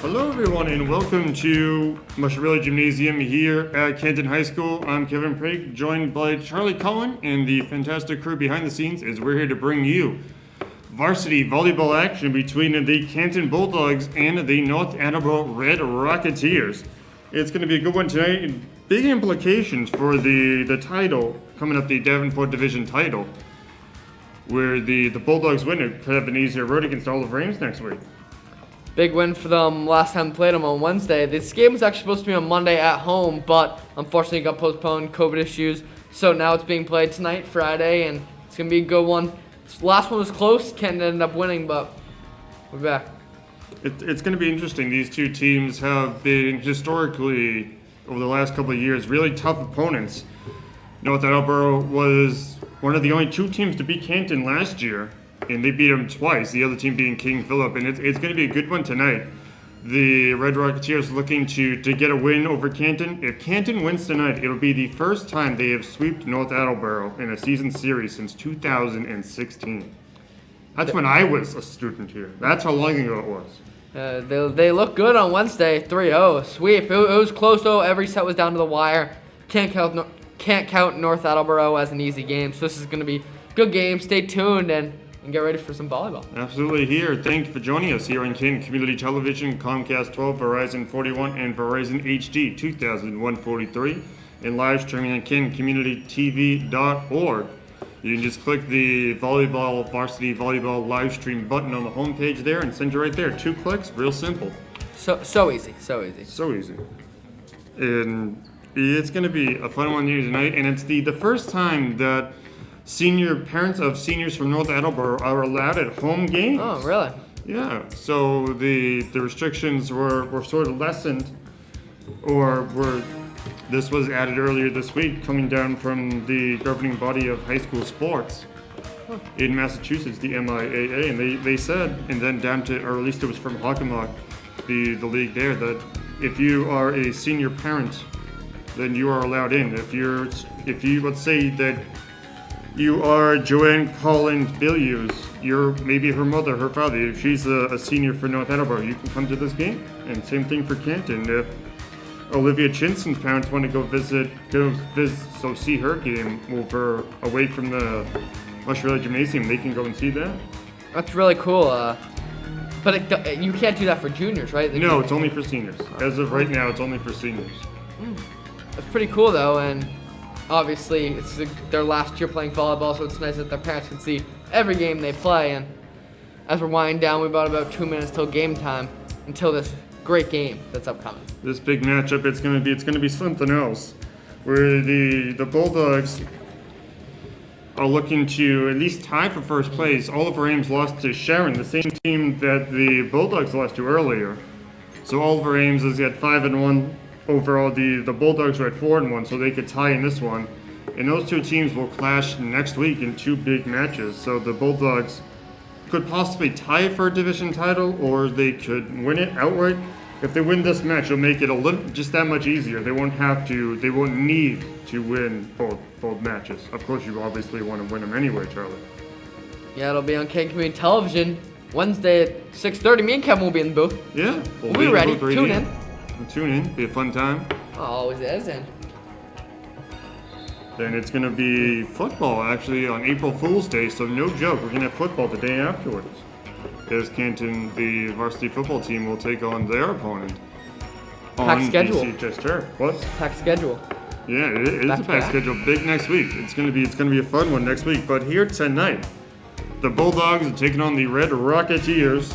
Hello everyone and welcome to Masciarelli Gymnasium here at Canton High School. I'm Kevin Prague, joined by Charlie Cullen and the fantastic crew behind the scenes as we're here to bring you varsity volleyball action between the Canton Bulldogs and the North Attleboro Red Rocketeers. It's going to be a good one tonight and big implications for the title, coming up the Davenport Division title, where the Bulldogs winner could have an easier road against Olive Ames next week. Big win for them last time they played them on Wednesday. This game was actually supposed to be on Monday at home, but unfortunately it got postponed, COVID issues. So now it's being played tonight, Friday, and it's going to be a good one. This last one was close. Canton ended up winning, but we're back. It's going to be interesting. These two teams have been historically, over the last couple of years, really tough opponents. North Attleboro was one of the only two teams to beat Canton last year, and they beat them twice, the other team being King Philip, and it's going to be a good one tonight. The Red Rocketeers looking to get a win over Canton. If Canton wins tonight, it'll be the first time they have swept North Attleboro in a season series since 2016. That's when I was a student here. That's how long ago it was. They look good on Wednesday, 3-0, sweep. It was close though, every set was down to the wire. Can't count North Attleboro as an easy game, so this is going to be a good game. Stay tuned and get ready for some volleyball. Absolutely here. Thank you for joining us here on Canton Community Television, Comcast 12, Verizon 41, and Verizon HD 2143, and live streaming on CantonCommunityTV.org. You can just click the volleyball, varsity volleyball live stream button on the homepage there and send you right there. 2 clicks, real simple. So easy. So easy. And it's going to be a fun one here tonight, and it's the first time that parents of seniors from North Attleboro are allowed at home games. Oh, really? Yeah. So the restrictions were sort of lessened, this was added earlier this week, coming down from the governing body of high school sports in Massachusetts, the MIAA, and they said, and then down to, or at least it was from Hockenlock, the league there, that if you are a senior parent, then you are allowed in. If you let's say that you are Joanne Collins Billius, you're maybe her mother, her father, if she's a senior for North Attleboro, you can come to this game. And same thing for Canton. If Olivia Chinson's parents want to go see her game away from the Masciarelli Gymnasium, they can go and see that. That's really cool. But you can't do that for juniors, right? No, it's only for seniors. As of right now, it's only for seniors. That's pretty cool, though, and obviously it's their last year playing volleyball, so it's nice that their parents can see every game they play. And as we're winding down, we've got about 2 minutes till game time, until this great game that's upcoming. This big matchup, it's gonna be something else, where the Bulldogs are looking to at least tie for first place. Olive Ames lost to Sharon, the same team that the Bulldogs lost to earlier. So Olive Ames is at 5-1 overall. The Bulldogs are at 4-1, so they could tie in this one. And those two teams will clash next week in 2 big matches. So the Bulldogs could possibly tie for a division title, or they could win it outright. If they win this match, it'll make it just that much easier. They won't need to win both matches. Of course, you obviously want to win them anyway, Charlie. Yeah, it'll be on Canton Community Television Wednesday at 6:30. Me and Kevin will be in the booth. Yeah, we'll be ready. Tune in. Tune in. Be a fun time. Oh, always is. And then it's going to be football, actually, on April Fool's Day, so no joke. We're going to have football the day afterwards, as Canton, the varsity football team, will take on their opponent packed on schedule. BCHS turf. What? Packed schedule. Yeah, it is a packed schedule. Big next week. It's going to be a fun one next week. But here tonight, the Bulldogs are taking on the Red Rocketeers,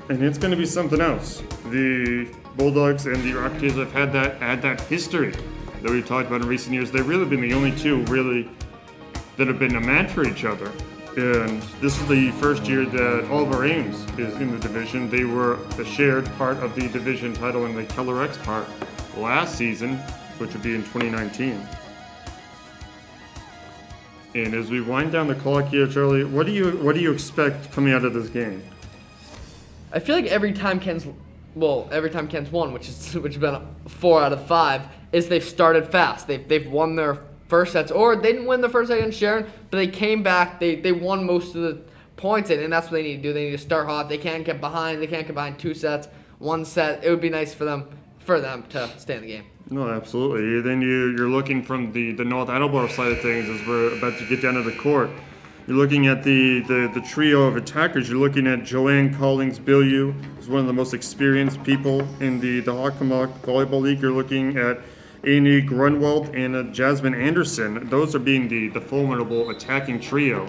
and it's going to be something else. The Bulldogs and the Rocketeers have had that history that we've talked about in recent years. They've really been the only two that have been a match for each other. And this is the first year that Olive Ames is in the division. They were a shared part of the division title in the Keller X part last season, which would be in 2019. And as we wind down the clock here, Charlie, what do you expect coming out of this game? I feel like every time Ken's won, which has been 4 out of 5, is they've started fast. They've won their first sets, or they didn't win the first set against Sharon, but they came back. They won most of the points, and that's what they need to do. They need to start hot. They can't get behind. They can't get behind 2 sets one set. It would be nice for them to stay in the game. No, absolutely. Then you're looking from the North Attleboro side of things as we're about to get down to the court. You're looking at the trio of attackers. You're looking at Joanne Collins-Billieu, who's one of the most experienced people in the Hockomock Volleyball League. You're looking at Amy Grunwald and Jasmine Anderson. Those are being the formidable attacking trio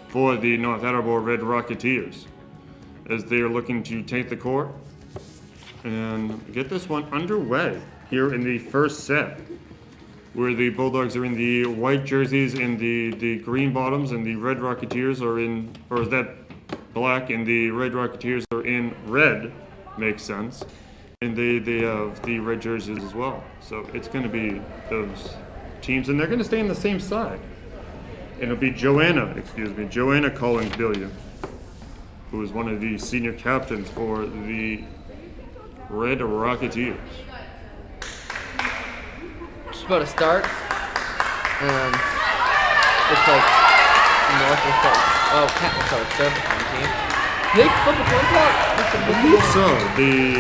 for the North Attleboro Red Rocketeers as they are looking to take the court and get this one underway here in the first set, where the Bulldogs are in the white jerseys and the green bottoms, and the Red Rocketeers are in, or is that black, and the Red Rocketeers are in red, makes sense. And they have the red jerseys as well. So it's going to be those teams, and they're going to stay on the same side. And it'll be Joanna Collins-Billieu, who is one of the senior captains for the Red Rocketeers. Just about to start, and looks like North will start. Oh, Canton will start serving on the team. They flip a coin flip? I believe so. They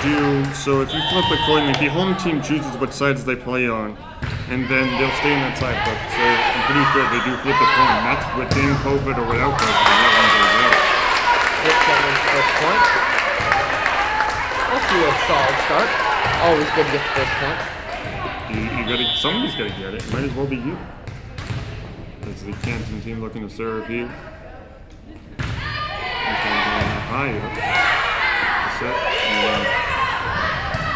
do. So if you flip the coin, like the home team chooses what sides they play on, and then they'll stay on that side. But so I'm pretty sure they do flip the coin. That's within COVID or without COVID. That one's out. Yep, Cameron's first point. Let's do a solid start. Always good to get the first point. Somebody's gotta get it. Might as well be you. That's the Canton team looking to serve here. High up. Set. And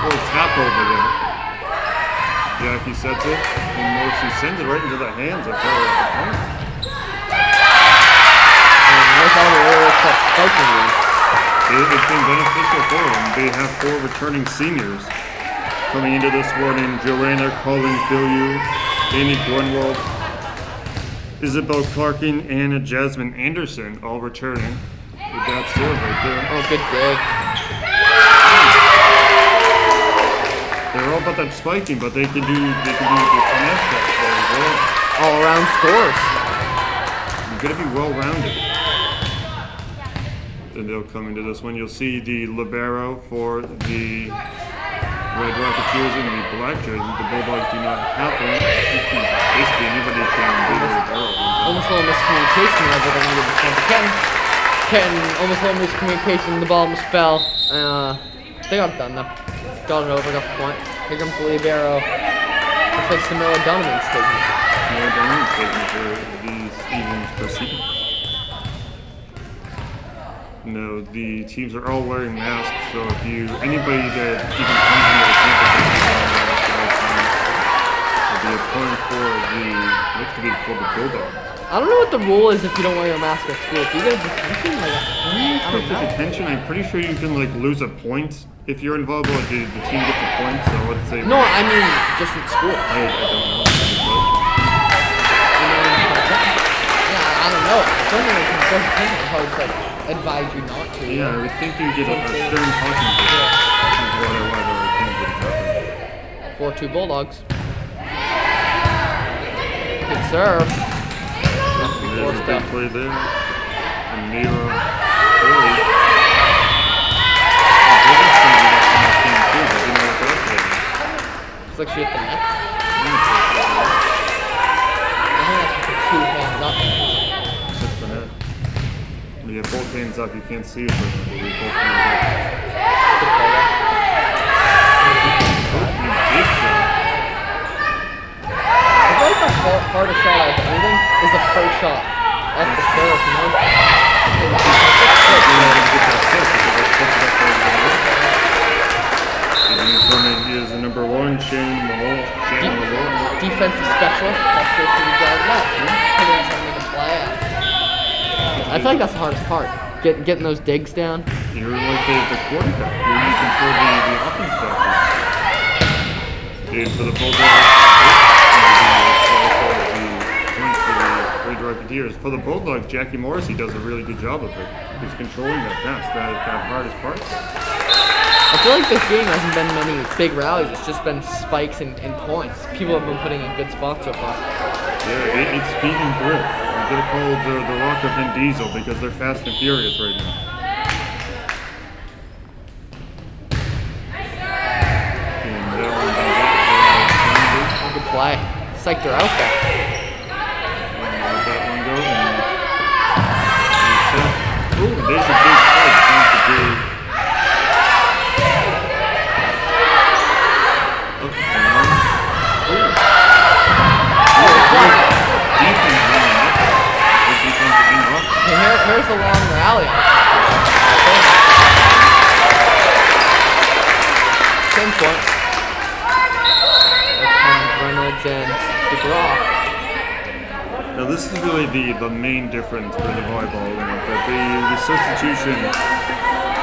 little tap over there. Jackie sets it, and Morrissey sends it right into the hands of her opponent. And look all the way that's spiking in. It's been beneficial for them. They have 4 returning seniors coming into this one in Joanna Collins-Billieu, Amy Grunwald, Isabel Clarkin, and Jasmine Anderson, all returning. With that serve right there. Oh, good dig. They're all about that spiking, but they can do the finesse that very well. All around scores. You're gonna be well rounded. Then they'll come into this one. You'll see the libero for the Red Rocketeers in the black jersey. The Bulldogs do not have one. Basically, anybody can do the libero. Almost a little miscommunication there, but I'm going to give the point to Canton, almost a little miscommunication. The ball almost fell. They got it done though. Got it over, got the point. Here comes the libero. Looks like Samira Donovan's taking it. Samira Donovan's taking it for these evening's proceedings. No, the teams are all wearing masks, so if anybody that even comes into the campus will be a point for the Bulldogs. I don't know what the rule is if you don't wear your mask at school. If you get a detention, I don't know. Detention, I'm pretty sure you can lose a point if you're involved. Like the team gets a point, so let's say. No, I mean just at school. I don't know. Yeah, I don't know. Something like detention is probably like advise you not to. Yeah, I would think you get a stern talking to. That's 4-2 Bulldogs. Good serve. There's a big play there. And Nero early. Looks like she hit the net. I think that's 2 hands up. That's the net. When you have both hands up, you can't see it, but you both hands up. I feel like the hardest shot out of anything is the first shot off the serve, you know? He is the number 1, Shannon Malone. Defensive specialist, that's supposed to be guard left, you know? Trying to make a play out. I feel like that's the hardest part, getting those digs down. You're like the quarterback. You're using for the offense back. Dude, for the Bulldogs. Red Rocketeers. For the Bulldogs, Jackie Morrissey does a really good job of it. He's controlling that pass, that hardest part. I feel like this game hasn't been many big rallies. It's just been spikes and points. People have been putting in good spots so far. Yeah, it's speed and thrill. I'm going to call the Rock of Vin Diesel because they're fast and furious right now. like they're out there. Let that one go. And ooh, there's a big spike. That's a big. Here's the long rally. Same point. Here comes Reynolds and DeGraw. Now this is really the main difference for the volleyball lineup, that the substitution,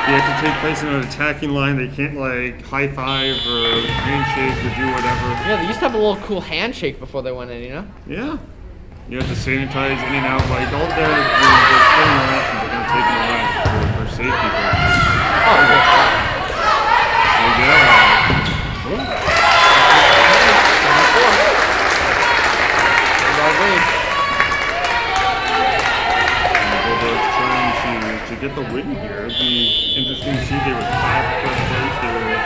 they have to take place in an attacking line. They can't like high five or handshake or do whatever. Yeah, they used to have a little cool handshake before they went in, you know? Yeah. You have to sanitize in and out, like all their spinning actions are going to take them away for safety purposes. Oh, yeah. Bulldogs trying to get the win here. It'd be interesting to see. They were tied for first place. They were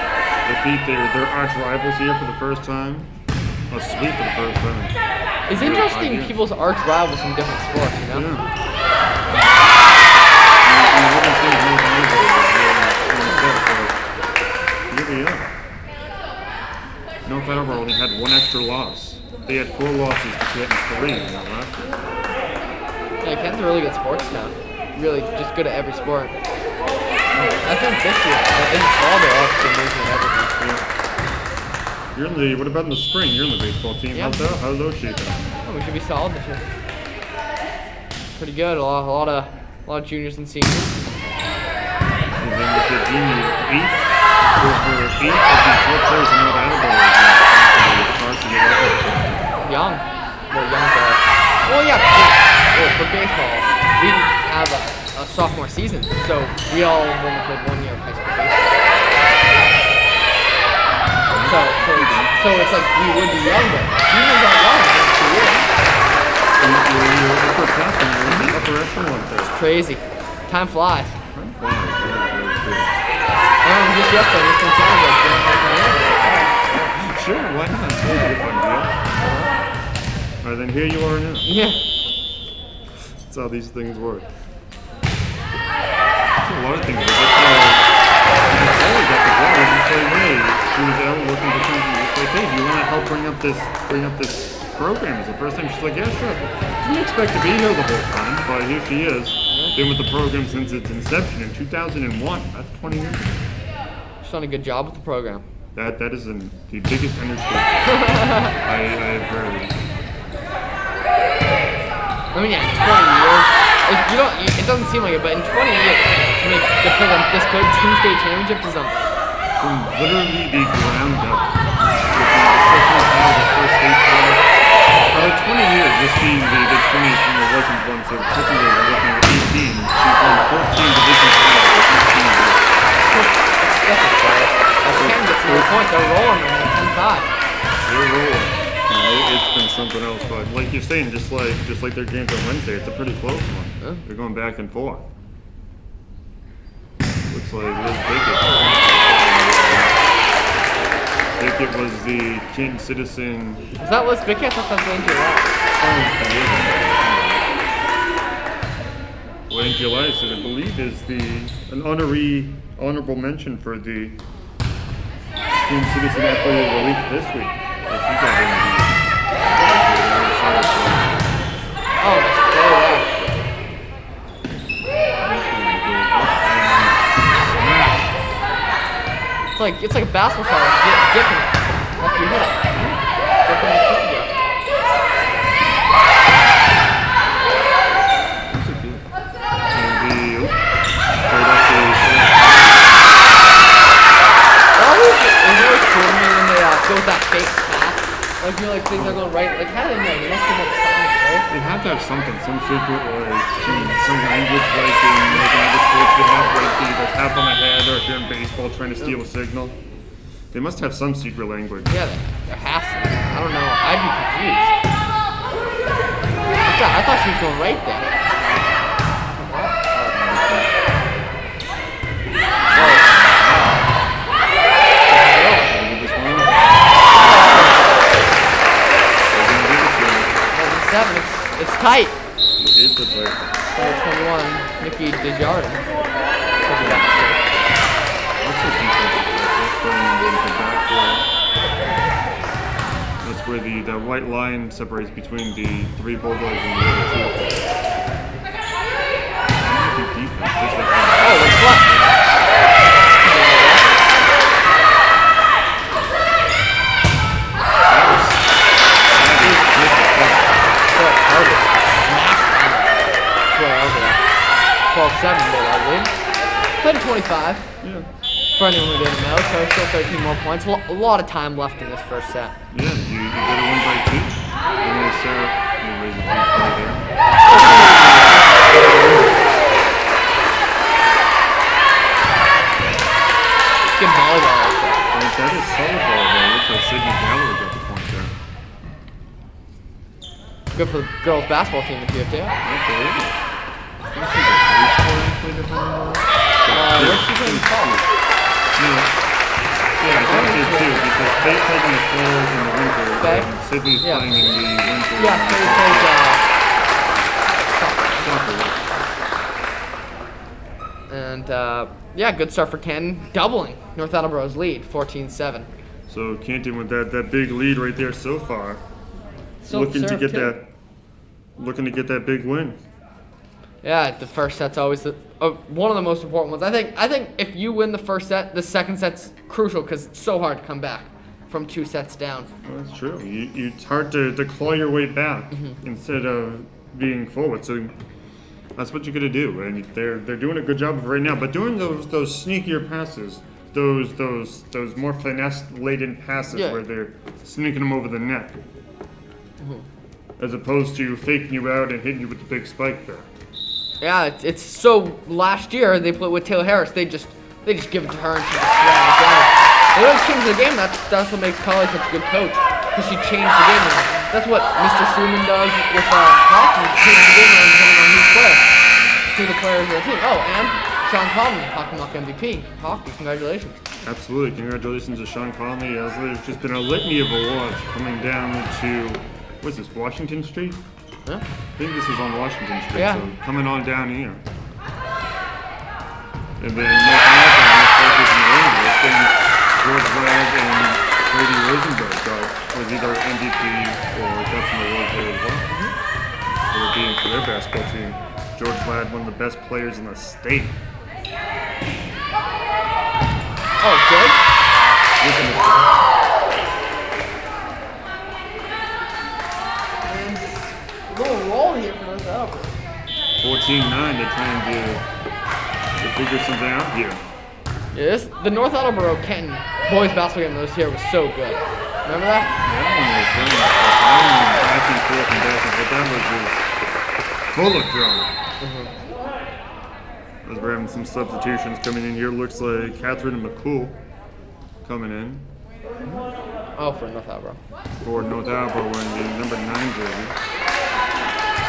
defeat their arch rivals here for the first time. A sweep for the first time. It's interesting people's arch rivals in different sports, you know? Yeah. You wouldn't think North America was really up. North Attleboro only had one extra loss. They had 4 losses to Canton 3 in that last year. Yeah, Canton's a really good sports town. Really just good at every sport. I think this year, in fall, they're also amazing at everything. Yeah. You're in the, what about in the spring? You're in the baseball team. Yeah. How's those shaping up? Oh, we should be solid this year. Pretty good. A lot of juniors and seniors. And then with the juniors, 8 of the 12 players in Rhode Island varsity level. Young. Well, young for. Well, yeah. For baseball, we didn't have a sophomore season, so we all only played 1 year of high school baseball. So it's like we would be younger. Juniors are young in 2 years. You're upper captain, you're in the upper echelon there. It's crazy. Time flies. Time flies, very true. Just yesterday, Mr. Jones like Sure, why not? It's a fun deal. Alright, then here you are now. Yeah. That's how these things work. That's a lot of things. That's how Ellie got the ball. Just like, hey, she was out looking for something. Just like, hey, do you want to help bring up this program? It's the first time. She's like, yeah, sure. Didn't expect to be here the whole time, but here she is. Been with the program since its inception in 2001. That's 20 years. She's done a good job with the program. That is the biggest understatement I've heard. I mean, yeah, in 20 years, like, it doesn't seem like it, but in 20 years, to make the program this good, 2 state championships is something. From literally the ground up, with the first state tournament. 20 years, this being the 20th when there wasn't one, so technically we're looking at 18. She's won 14 division titles in 15 years. That's exciting. That's Canton gets to the point, they're rolling on 10-5. They're rolling. It's been something else, but like you're saying, just like their games on Wednesday, it's a pretty close one. Huh? They're going back and forth. Looks like Liz Bickett was the Canton Citizen. Is that Liz Bickett? I thought that was Angel. Well, Angel, I believe, is an honorable mention for the Canton Citizen Athlete of the Week this week. If you got in Oh, that's It's like a basketball shot, dipping it after you hit it. Dipping it quick again. That's a good. It's always cool to me when they go with that fake pass. Like, you're like, things are going right. Like, how do they know? They must have like science, right? They have to have something, some secret or some language like in other sports they have like the tap on the head, or if you're in baseball trying to steal a signal. They must have some secret language. Yeah, there has to be. I don't know. I'd be confused. I thought she was going right there. tight. It is the tight. Number 21, Nikki Desjardins. Also defensive playing in the back row. That's where the white line separates between the 3 Bulldogs and the other 2. Defense, just like oh, it's left. Played 25. Yeah. For anyone who didn't know, so still 13 more points. A lot of time left in this first set. Yeah, you got to win by 2. And then Sarah, raise a big play there. It's good volleyball right there. And that is solid volleyball. Looks like Sydney Galloway got the point there. Good for the girls basketball team this year too. Absolutely. Where's she playing college? Yeah, I think they do because Faye plays in the fall in the winter Faye? and Sydney's playing in the winter. Yeah, Faye plays soccer. And yeah, good start for Canton, doubling North Attleboro's lead, 14-7. So Canton with that big lead right there so far, Still looking to serve, get too. that big win. Yeah, the first set's always one of the most important ones. I think if you win the first set, the second set's crucial because it's so hard to come back from 2 sets down. Well, that's true. It's hard to claw your way back instead of being forward. So that's what you're gonna do, and they're doing a good job of it right now. But doing those sneakier passes, those more finesse-laden passes Yeah. where they're sneaking them over the net, as opposed to faking you out and hitting you with the big spike there. Yeah, it's so last year they played with Taylor Harris. They just give it to her and she just slams down. They always change the game. That's what makes Collie such a good coach because she changed the game around. That's what Mr. Schumann does with hockey. Change the game around depending on who's player, who the players of the team. Oh, and Sean Conley, Hockey Mock MVP. Hockey, congratulations. Absolutely, congratulations to Sean Conley. As there's just been a litany of awards coming down to what's this, Washington Street? Huh? I think this is on Washington Street, Yeah. so coming on down here. And then Mike Malcolm, this focus in the ring, it's been George Ladd and Brady Rosenberg was either MVP or got some awards there as well. For being for their basketball team. George Ladd, one of the best players in the state. Oh, good. Listen to Little roll here for North Attleboro. 14-9, they're trying to figure something out here. Yeah, the North Attleboro Canton boys basketball game that was here was so good. Remember that? That one was done. Back and forth and back and forth. That was just full of drama. As we're having some substitutions coming in here, looks like Catherine McCool coming in Oh, for North Attleboro. for North Attleboro wearing the number 9 jersey.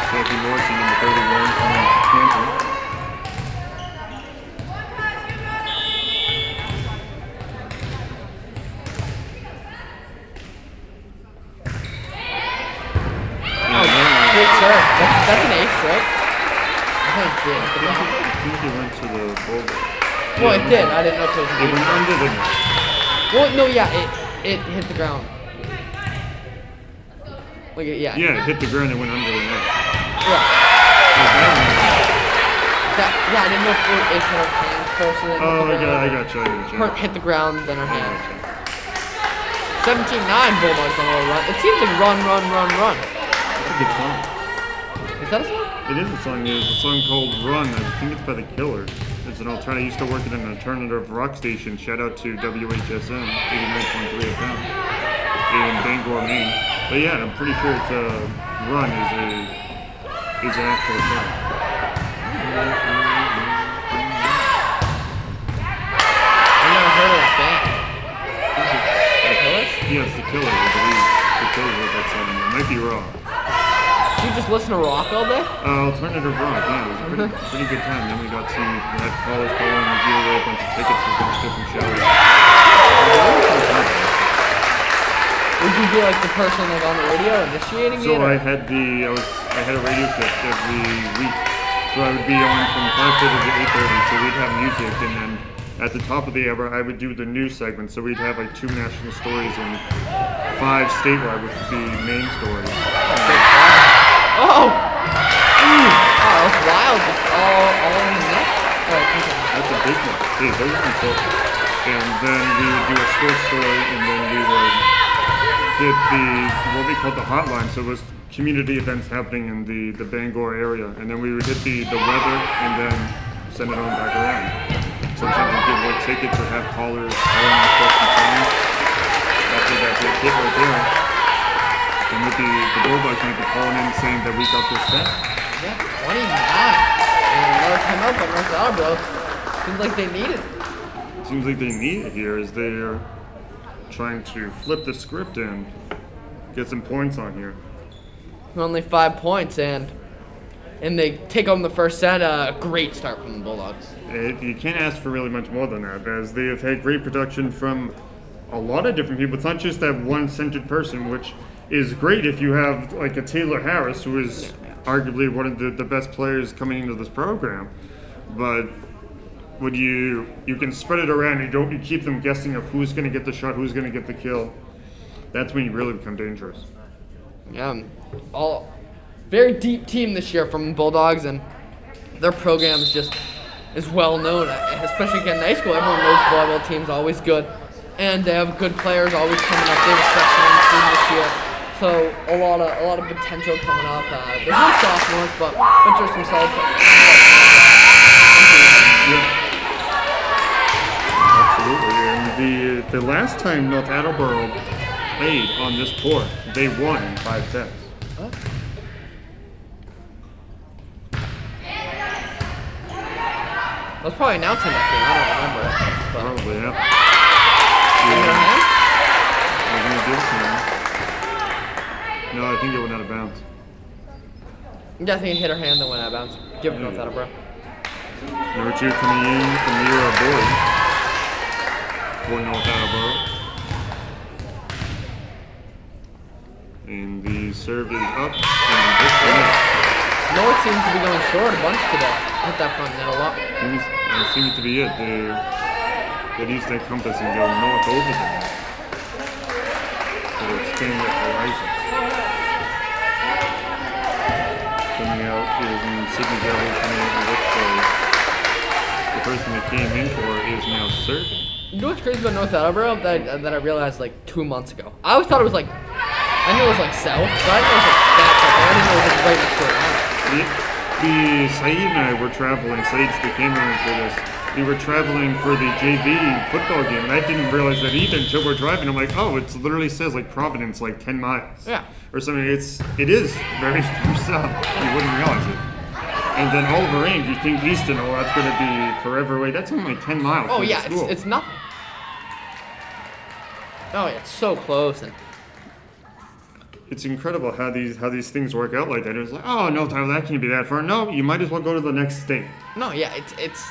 Kathy Morrison, number 31, coming to Canton. Great serve. That's an ace, right? I think it did. I think he went to the Bulldogs. Well, it did. I didn't know if it was an It went ace. under the. Well, no, yeah, it hit the ground. Like, yeah. Yeah, it hit the ground and went under the net. Yeah. Yeah, I didn't know if her hand first and then Oh, hit the ground. I got you. Her hit the ground, then her hand. 17-9 Bulldogs on a little run. It seems like run. That's a good song. Is that a song? It is a song. It's a song called Run. I think it's by The Killers. It's an alternative. I used to work at an alternative rock station. Shout out to WHSM 89.3 FM in Bangor, Maine. But yeah, I'm pretty sure it's Run is an actual song. I've never heard of that band. The Killers? Yes, The Killers. I believe The Killers wrote that song. I might be wrong. So you just listen to rock all day? Alternative rock. Yeah, it was a pretty good time. Then we got to have callers call in and give away a bunch of tickets for a bunch of different shows. Would you be like the person like on the radio initiating So it? Or? I had a radio shift every week. So I would be on from 5:30 to 8:30. So we'd have music, and then at the top of the hour, I would do the news segment. So we'd have like 2 national stories and 5 statewide, which would be main stories. Oh! Wow, that's wild. Just all in the net. That's a big one. Yeah, those are important. And then we would do a sports story, and then we would hit what we called the hotline. So it was community events happening in the Bangor area, and then we would hit the weather, and then send it on back around. Sometimes we give away tickets or have callers calling the question songs. After that big hit right there, and with the Bulldogs might be calling in saying that we got this set. Yeah, 29. And another timeout by North Attleboro. Seems like they need it. Seems like they need it here as they're trying to flip the script and get some points on here. Only 5 points, and they take home the first set. A great start from the Bulldogs. You can't ask for really much more than that, as they have had great production from a lot of different people. It's not just that one-centered person, which is great if you have like a Taylor Harris, who is arguably one of the best players coming into this program. But when you can spread it around, you keep them guessing of who's going to get the shot, who's going to get the kill. That's when you really become dangerous. Yeah, all very deep team this year from the Bulldogs, and their program is well known, especially Canton High School. Everyone knows volleyball team's always good, and they have good players always coming up. They have a section on the team this year, so a lot of potential coming up. There's no sophomores, but there's some solid players. Yeah. Absolutely, and the last time North Attleboro played on this court, they won in 5 sets. Huh? I was probably announcing that game. I don't remember it. But. Probably, yeah. Yeah. We're gonna do it. No, I think it went out of bounds. Yeah, I think it hit her hand that went out of bounds. Give it North Attleboro. Number 2 coming in from Mira Boyd for North Attleboro. And the serve is up, and this is North seems to be going short a bunch today. Hit that front net a lot. seems to be it. They use their compass and go north over the net. So they expand their horizons. Coming out is Sydney Devil coming out, which the person that came in for is now serving. You know what's crazy about North Attleboro that I realized like 2 months ago? I always thought it was like, I knew it was like south, but I didn't know it was like that south. I didn't know it was like right next to Atlanta. Saeed and I were traveling, Saeed's the cameraman for this. We were traveling for the JV football game, and I didn't realize that either until we're driving. I'm like, oh, it literally says like Providence, like 10 miles. Yeah. Or something. It is very far south. You wouldn't realize it. And then Oliver Ames, you think Easton, oh, that's going to be forever away. That's only 10 miles. Oh from yeah, the school. it's nothing. Oh yeah, it's so close. And it's incredible how these things work out like that. It was like, oh no, Tyler, that can't be that far. No, you might as well go to the next state. no, yeah, it's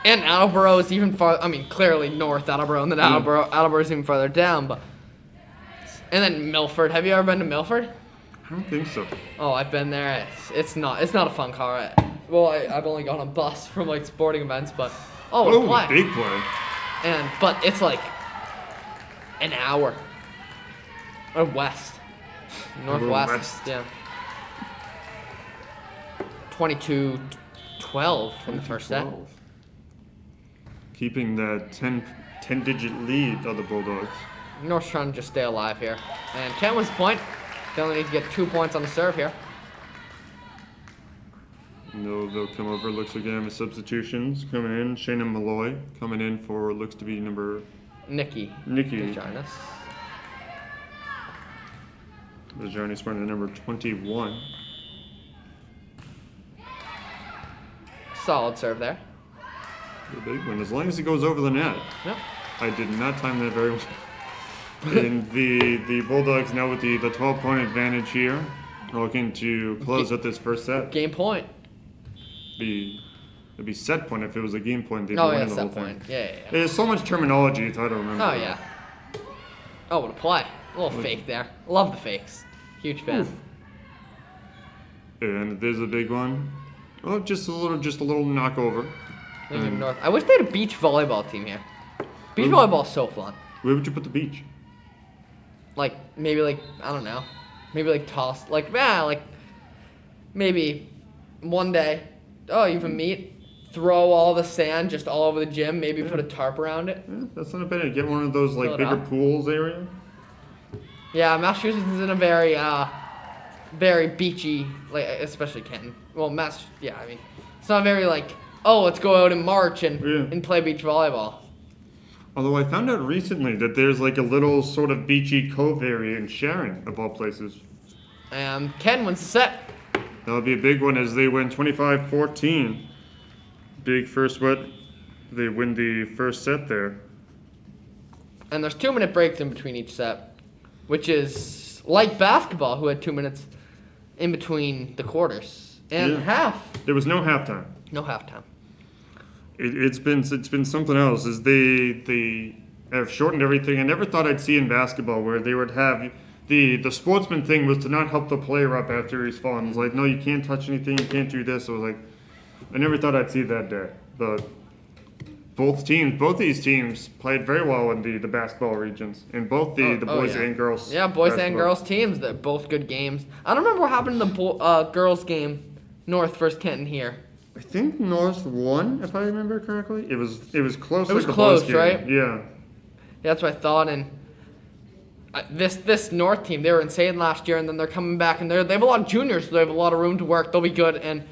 and Attleboro is even far. I mean, clearly North Attleboro, and then Attleboro is even farther down. But and then Milford. Have you ever been to Milford? I don't think so. Oh, I've been there. It's not a fun car. I've only gone on a bus from like sporting events, but Oh, play. big play. But it's like an hour or west, northwest. West. Yeah. 22-12 from the first set. 12. Keeping that 10-digit lead of the Bulldogs. North's trying to just stay alive here, and Kent wins the point. They only need to get 2 points on the serve here. No, they'll come over. Looks like they have substitutions coming in. Shannon Malloy coming in for looks to be number Nikki. Nikki. Jonas. Johnny's running number 21. Solid serve there. The big one, as long as it goes over the net. Yep. I did not time that very well. And the Bulldogs now with the 12-point advantage here, looking to close out this first set. Game point. It'd be set point if it was a game point. They'd be Oh winning yeah, the whole set point. thing. Yeah. There's so much terminology, it's hard to remember. Oh yeah. Oh, what a play. A little fake there. Love the fakes. Huge fan. Oof. And there's a big one. Oh, just a little knockover. North. I wish they had a beach volleyball team here. Beach volleyball is so fun. Where would you put the beach? Like maybe I don't know. Maybe toss maybe one day. Oh, you even meet. Throw all the sand just all over the gym. Maybe put a tarp around it. Yeah, that's not a bad idea. Get one of those Fill it bigger up. pools area. Yeah, Massachusetts is in a very very beachy, especially Canton. Well, I mean, it's not very let's go out in March and play beach volleyball. Although I found out recently that there's a little sort of beachy cove area in Sharon, of all places. And Ken wins the set. That'll be a big one as they win 25-14. Big first wet. They win the first set there. And there's 2-minute breaks in between each set, which is like basketball, who had 2 minutes in between the quarters and half. There was no halftime. No halftime. It's been something else. Is they have shortened everything. I never thought I'd see in basketball where they would have the sportsman thing was to not help the player up after he's fallen. It's like, no, you can't touch anything, you can't do this. I was like, I never thought I'd see that day. But both these teams played very well in the basketball regions, in both the boys and girls. Yeah, boys and girls teams. They're both good games. I don't remember what happened in the girls game, North versus Canton here. I think North won, if I remember correctly. It was close. It was the close, boys game. right? Yeah. That's what I thought. And this North team, they were insane last year, and then they're coming back, and they have a lot of juniors, so they have a lot of room to work. They'll be good, and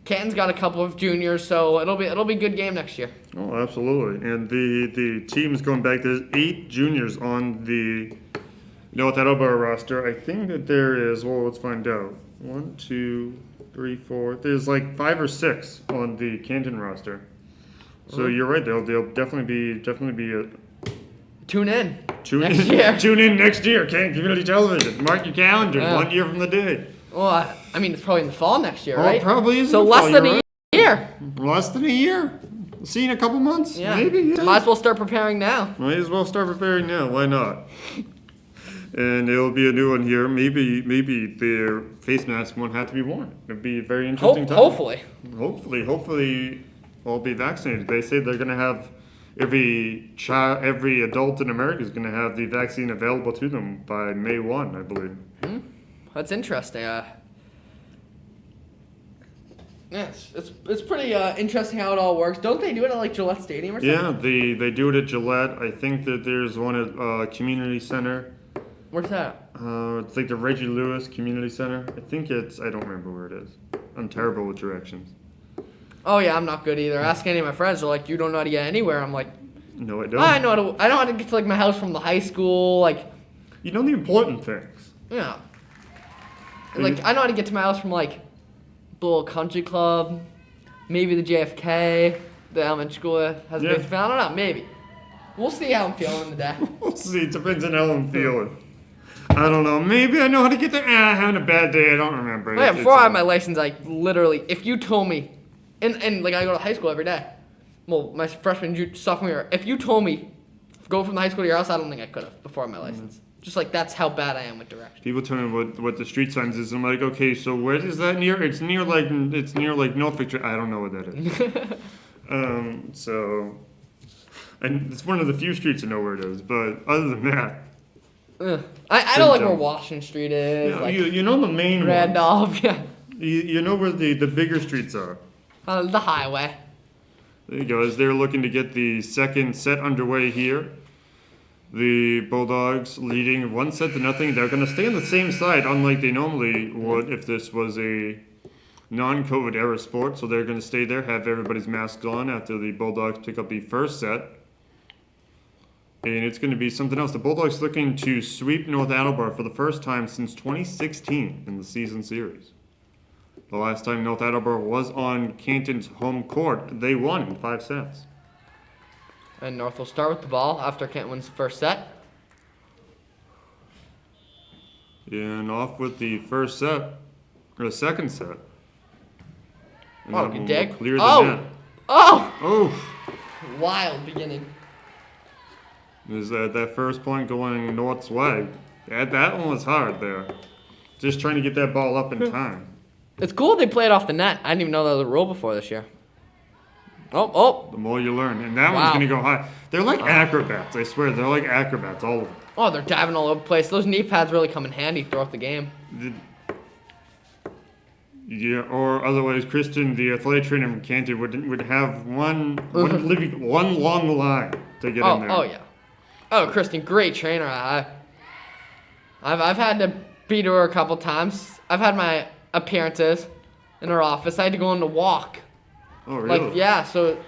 Canton's got a couple of juniors, so it'll be a good game next year. Oh, absolutely. And the team's going back. There's 8 juniors on the North Attleboro roster. I think that there is. Well, let's find out. 1, 2, 3, 4. There's 5 or 6 on the Canton roster. So you're right. They'll definitely be a Tune in. Tune next in. year. Tune in next year. Canton Community Television. Mark your calendar. Yeah. 1 year from the day. Well, I mean, it's probably in the fall next year, Oh, right? it probably is. So in the less fall, than you're a right. year. Less than a year. We'll see you in a couple months. Yeah. Maybe. Yeah. Might as well start preparing now. Might as well start preparing now. Why not? And it'll be a new one here. Maybe their face mask won't have to be worn. It'll be a very interesting time. Hopefully. Hopefully, all be vaccinated. They say they're going to have every adult in America is going to have the vaccine available to them by May 1, I believe. That's interesting. Yes, it's pretty interesting how it all works. Don't they do it at Gillette Stadium or something? Yeah, they do it at Gillette. I think that there's one at Community Center. Where's that? It's the Reggie Lewis Community Center. I don't remember where it is. I'm terrible with directions. Oh yeah, I'm not good either. Ask any of my friends. They're like, you don't know how to get anywhere. I'm like, No, I don't. I know how to get to my house from the high school. You know the important things. Yeah. I know how to get to my house from the little country club, maybe the JFK, the elementary school that has a big fan. I don't know, maybe. We'll see how I'm feeling in the day. We'll see. It depends on how I'm feeling. I don't know. Maybe I know how to get there. Having a bad day. I don't remember. Yeah, before I had my license, literally, if you told me, and I go to high school every day. Well, my freshman, sophomore year. If you told me, go from the high school to your house, I don't think I could have before I had my license. Just that's how bad I am with directions. People tell me what the street signs is. I'm like, okay, so where is that near? It's near Norfolk. I don't know what that is. And it's one of the few streets I know where it is. But other than that, I know where Washington Street is. Yeah, you know the main ones. Randolph, yeah. You know where the bigger streets are. The highway. There you go. As they're looking to get the second set underway here. The Bulldogs leading 1-0. They're going to stay on the same side, unlike they normally would if this was a non-COVID era sport. So they're going to stay there, have everybody's masks on after the Bulldogs pick up the first set. And it's going to be something else. The Bulldogs looking to sweep North Attleboro for the first time since 2016 in the season series. The last time North Attleboro was on Canton's home court, they won in 5 sets. And North will start with the ball after Canton wins the first set. And off with the first set, or the second set. And Oh, that good one dig. will clear the Oh! net. Oh! Oh! Wild beginning. Is that first point going North's way? That one was hard there. Just trying to get that ball up in time. It's cool they played off the net. I didn't even know that was a rule before this year. Oh. The more you learn. And that one's going to go high. They're like acrobats, I swear. They're like acrobats, all of them. Oh, they're diving all over the place. Those knee pads really come in handy throughout the game. Yeah, or otherwise, Kristen, the athletic trainer from Canton, would have one long line to get in there. Oh, yeah. Oh, Kristen, great trainer. I've had to beat her a couple times. I've had my appearances in her office. I had to go on a walk. Oh, really? So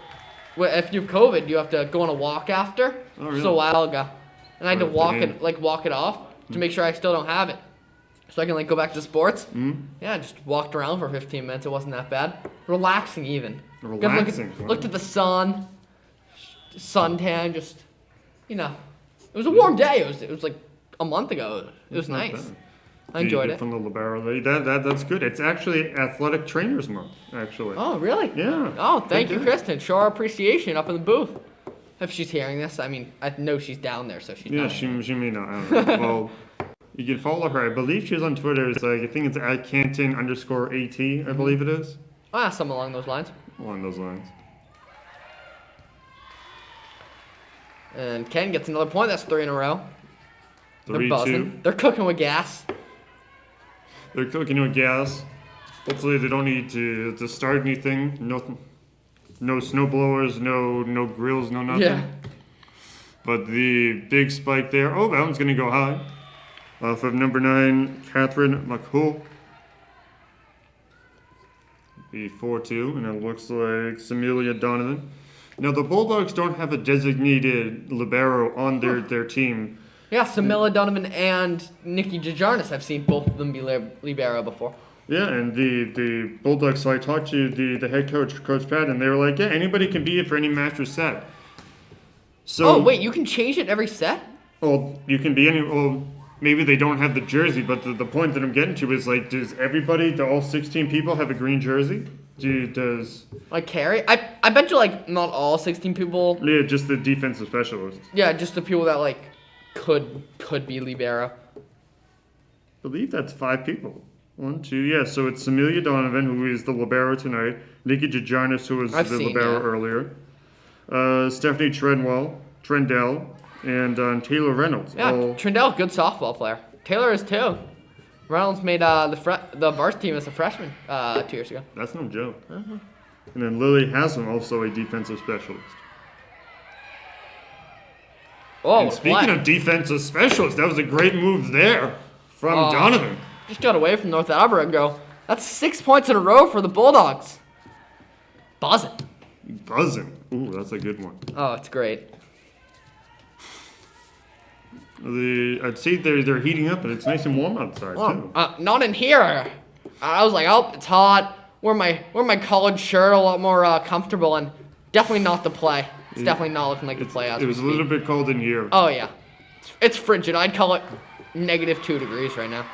if you have COVID, you have to go on a walk after. Oh, really? Just a while ago. And I had to walk it off to make sure I still don't have it. So I can go back to sports. Mm-hmm. Yeah, I just walked around for 15 minutes. It wasn't that bad. Relaxing even. Relaxing. Looked at the sun. Suntan, just, It was a warm day. It was like a month ago. It was nice. Bad. I enjoyed it. From the Libero. That's good. It's actually Athletic Trainers Month, actually. Oh, really? Yeah. Oh, thank you, Kristen. Show our appreciation up in the booth. If she's hearing this, I know she's down there, so she's Yeah, she may not. I don't know. Well, you can follow her. I believe she's on Twitter. It's I think it's at Canton_AT, I believe it is. Something along those lines. Along those lines. And Ken gets another point. That's 3 in a row. They're 3-2. buzzing. They're cooking with gas. They're cooking with gas. Hopefully they don't need to start anything. No snow blowers, no grills, no nothing. Yeah. But the big spike there. Oh, that one's going to go high. Off of number 9, Catherine McCool. The 4-2, and it looks like Samelia Donovan. Now, the Bulldogs don't have a designated libero on their team. Yeah, Samila Donovan and Nikki Jajarnis. I've seen both of them be libero before. Yeah, and the Bulldogs, so I talked to the head coach, Coach Pat, and they were like, yeah, anybody can be it for any match or set. So, wait, you can change it every set? Well, you can be any, well, maybe they don't have the jersey, but the point that I'm getting to is, does everybody, all 16 people have a green jersey? Does... Carry? I bet you, not all 16 people. Yeah, just the defensive specialists. Yeah, just the people that, could be libero. I believe that's 5 people. 1, 2, yeah. So it's Samelia Donovan, who is the libero tonight. Nikki Jajarnis, who was the libero earlier. Stephanie Trendell, and Taylor Reynolds. Yeah, Trendell, good softball player. Taylor is too. Reynolds made the varsity team as a freshman 2 years ago. That's no joke. And then Lily Haslam, also a defensive specialist. Oh, and speaking of defensive specialists, that was a great move there from Donovan. Just got away from North Attleboro and go. That's 6 points in a row for the Bulldogs. Buzzing. Ooh, that's a good one. Oh, it's great. I'd say they're heating up, and it's nice and warm outside too. Not in here. I was like, oh, it's hot. Wear my collared shirt, a lot more comfortable, and definitely not the play. It's definitely not looking like the play as it was a little bit cold in here. Oh yeah, it's frigid. I'd call it -2 degrees right now.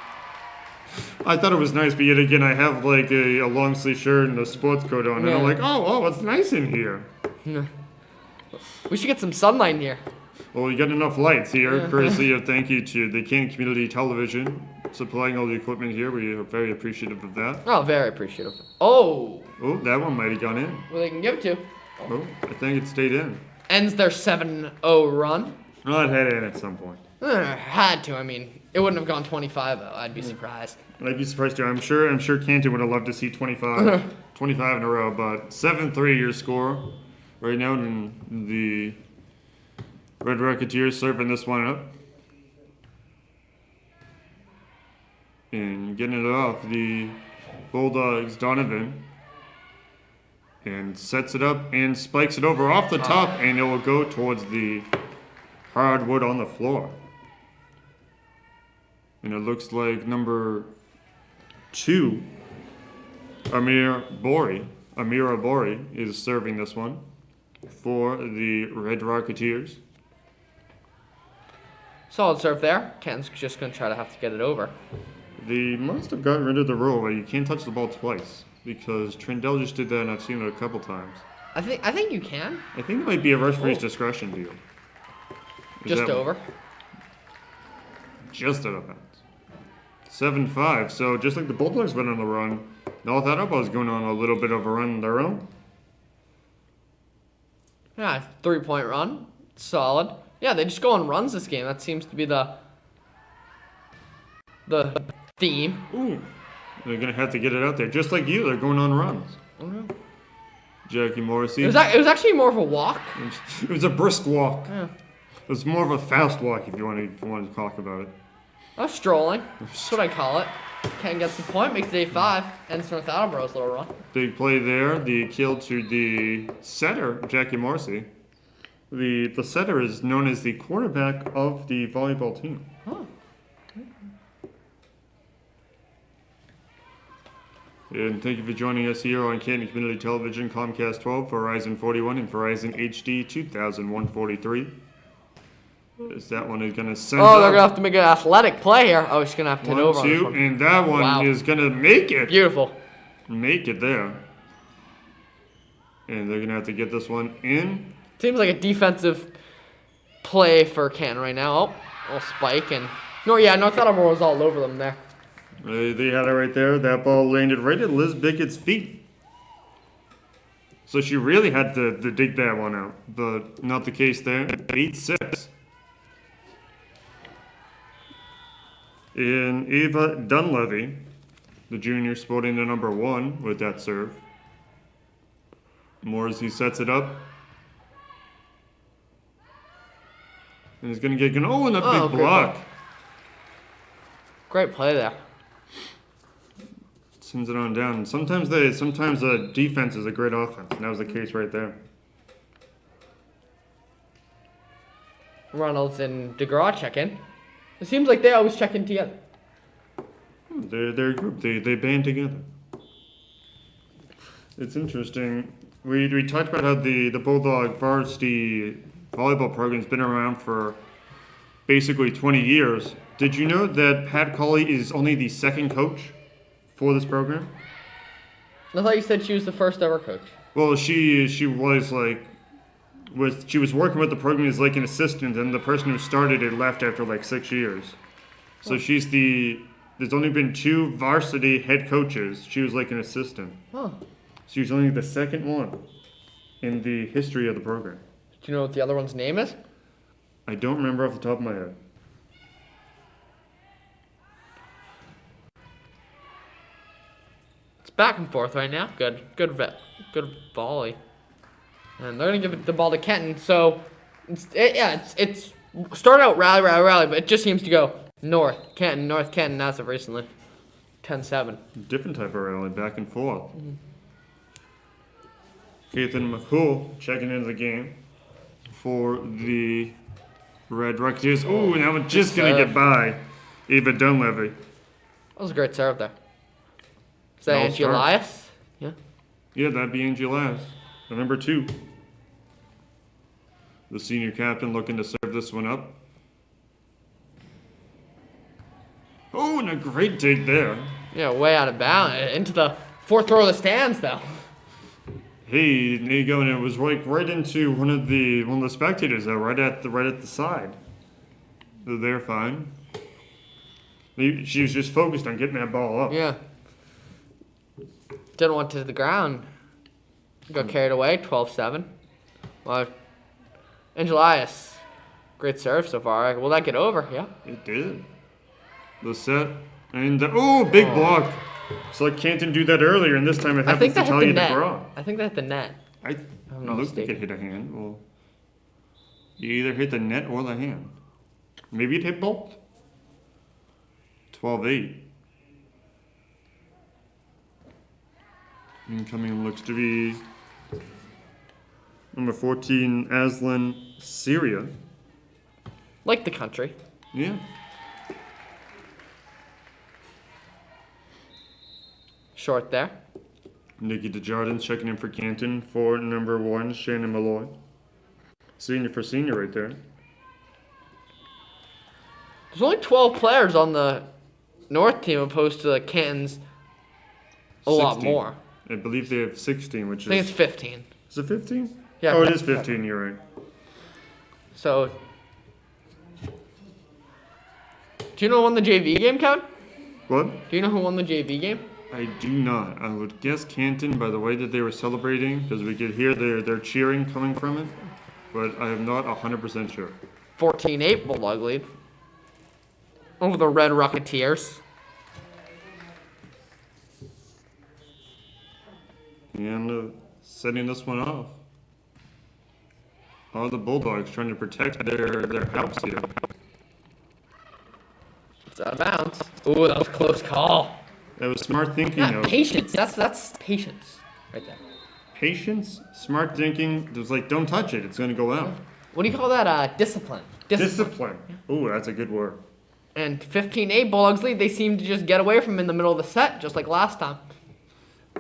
I thought it was nice, but yet again, I have a long sleeve shirt and a sports coat on, and I'm like, oh, it's nice in here. We should get some sunlight in here. Well, you got enough lights here. Courtesy of thank you to the Canton Community Television supplying all the equipment here. We are very appreciative of that. Oh, very appreciative. Oh, that one might have gone in. Well, they can give it to. Oh, I think it stayed in. Ends their 7-0 run. Oh, it had in at some point. Had to. I mean, it wouldn't have gone 25 though. I'd be surprised. I'd be surprised too. I'm sure Canton would have loved to see 25 in a row, but 7-3 your score right now, and the Red Rocketeers serving this one up. And getting it off, the Bulldogs, Donovan. And sets it up and spikes it over off the top, and it will go towards the hardwood on the floor. And it looks like number 2, Amira Bori is serving this one for the Red Rocketeers. Solid serve there. Ken's just going to try to have to get it over. They must have gotten rid of the rule where you can't touch the ball twice, because Trendell just did that, and I've seen it a couple times. I think you can. I think it might be a referee's discretion deal. Just over. just out of bounds. 7-5. So just like the Bulldogs went on the run, North Attleboro is going on a little bit of a run of their own. Yeah, 3-point run. Solid. Yeah, they just go on runs this game. That seems to be the theme. Ooh. They're going to have to get it out there. Just like you, they're going on runs. Okay. Jackie Morrissey. It was actually more of a walk. It was a brisk walk. Yeah. It was more of a fast walk if you want to talk about it. Strolling. That's what I call it. Canton gets the point, makes it 8-5, ends North Attleboro's little run. Big play there. The kill to the setter, Jackie Morrissey. The setter is known as the quarterback of the volleyball team. Huh. And thank you for joining us here on Canton Community Television, Comcast 12, Verizon 41, and Verizon HD 2143. As that one is going to send they're going to have to make an athletic play here. Oh, he's going to have to hit over on this 1-2, one. and that one is going to make it. Beautiful. Make it there. And they're going to have to get this one in. Seems like a defensive play for Canton right now. Oh, little spike. And North Attleboro was all over them there. They had it right there. That ball landed right at Liz Bickett's feet. So she really had to dig that one out. But not the case there. 8-6. And Ava Dunleavy, the junior, sporting the number 1 with that serve. Morrissey sets it up. And he's going to get... Oh, and a big block. Great play there. Sends it on down. Sometimes a defense is a great offense. And that was the case right there. Reynolds and DeGraw check in. It seems like they always check in together. They're a group. They band together. It's interesting. We talked about how the Bulldog Varsity volleyball program's been around for basically 20 years. Did you know that Pat Colley is only the second coach for this program? I thought you said she was the first ever coach. Well, she was working with the program as like an assistant, and the person who started it left after like 6 years. So there's only been 2 varsity head coaches. She was like an assistant. Huh. She was only the second one in the history of the program. Do you know what the other one's name is? I don't remember off the top of my head. It's back and forth right now. Good volley. And they're going to give the ball to Canton. So, it's started out rally, but it just seems to go North Canton as of recently. 10-7. Different type of rally, back and forth. Ethan McCool checking into the game for the Red Rocketeers. Ooh, and that was just going to get by Ava Dunleavy. That was a great serve there. Is that Angie Elias? Yeah. Yeah, that'd be Angie Elias. The number 2. The senior captain looking to serve this one up. Oh, and a great dig there. Yeah, way out of bounds. Into the 4th row of the stands, though. Hey, there you go, and it was right into one of the spectators, though, right at the side. So they're fine. She was just focused on getting that ball up. Yeah. Didn't want to hit the ground. Got carried away, 12-7. Well, Angelias, great serve so far. Will that get over? Yeah. It did. The set. And, big block. So like Canton do that earlier, and this time it happens to tell you to draw. I think that hit the net. It looks like it hit a hand. Well, you either hit the net or the hand. Maybe it hit both. 12-8. Incoming looks to be number 14, Aslan Syria. Like the country. Yeah. Short there. Nikki DeJardins checking in for Canton for number 1, Shannon Malloy. Senior for senior right there. There's only 12 players on the North team opposed to the Canton's a 16. lot more. I believe they have 16, which I think it's 15. Is it 15? Yeah. Oh, it is 15, you're right. So, Do you know who won the JV game, Count? What? Do you know who won the JV game? I do not. I would guess Canton by the way that they were celebrating, because we could hear their cheering coming from it. But I am not 100% sure. 14-8 Bulldog lead over the Red Rocketeers. And setting this one off. All the Bulldogs trying to protect their house here. It's out of bounds. Ooh, that was a close call. That was smart thinking, Yeah, though. patience. That's patience right there. Patience, smart thinking. It was like, don't touch it. It's going to go out. What do you call that? Discipline. Discipline. Ooh, that's a good word. And 15-8 Bulldogs lead. They seem to just get away from him in the middle of the set, just like last time.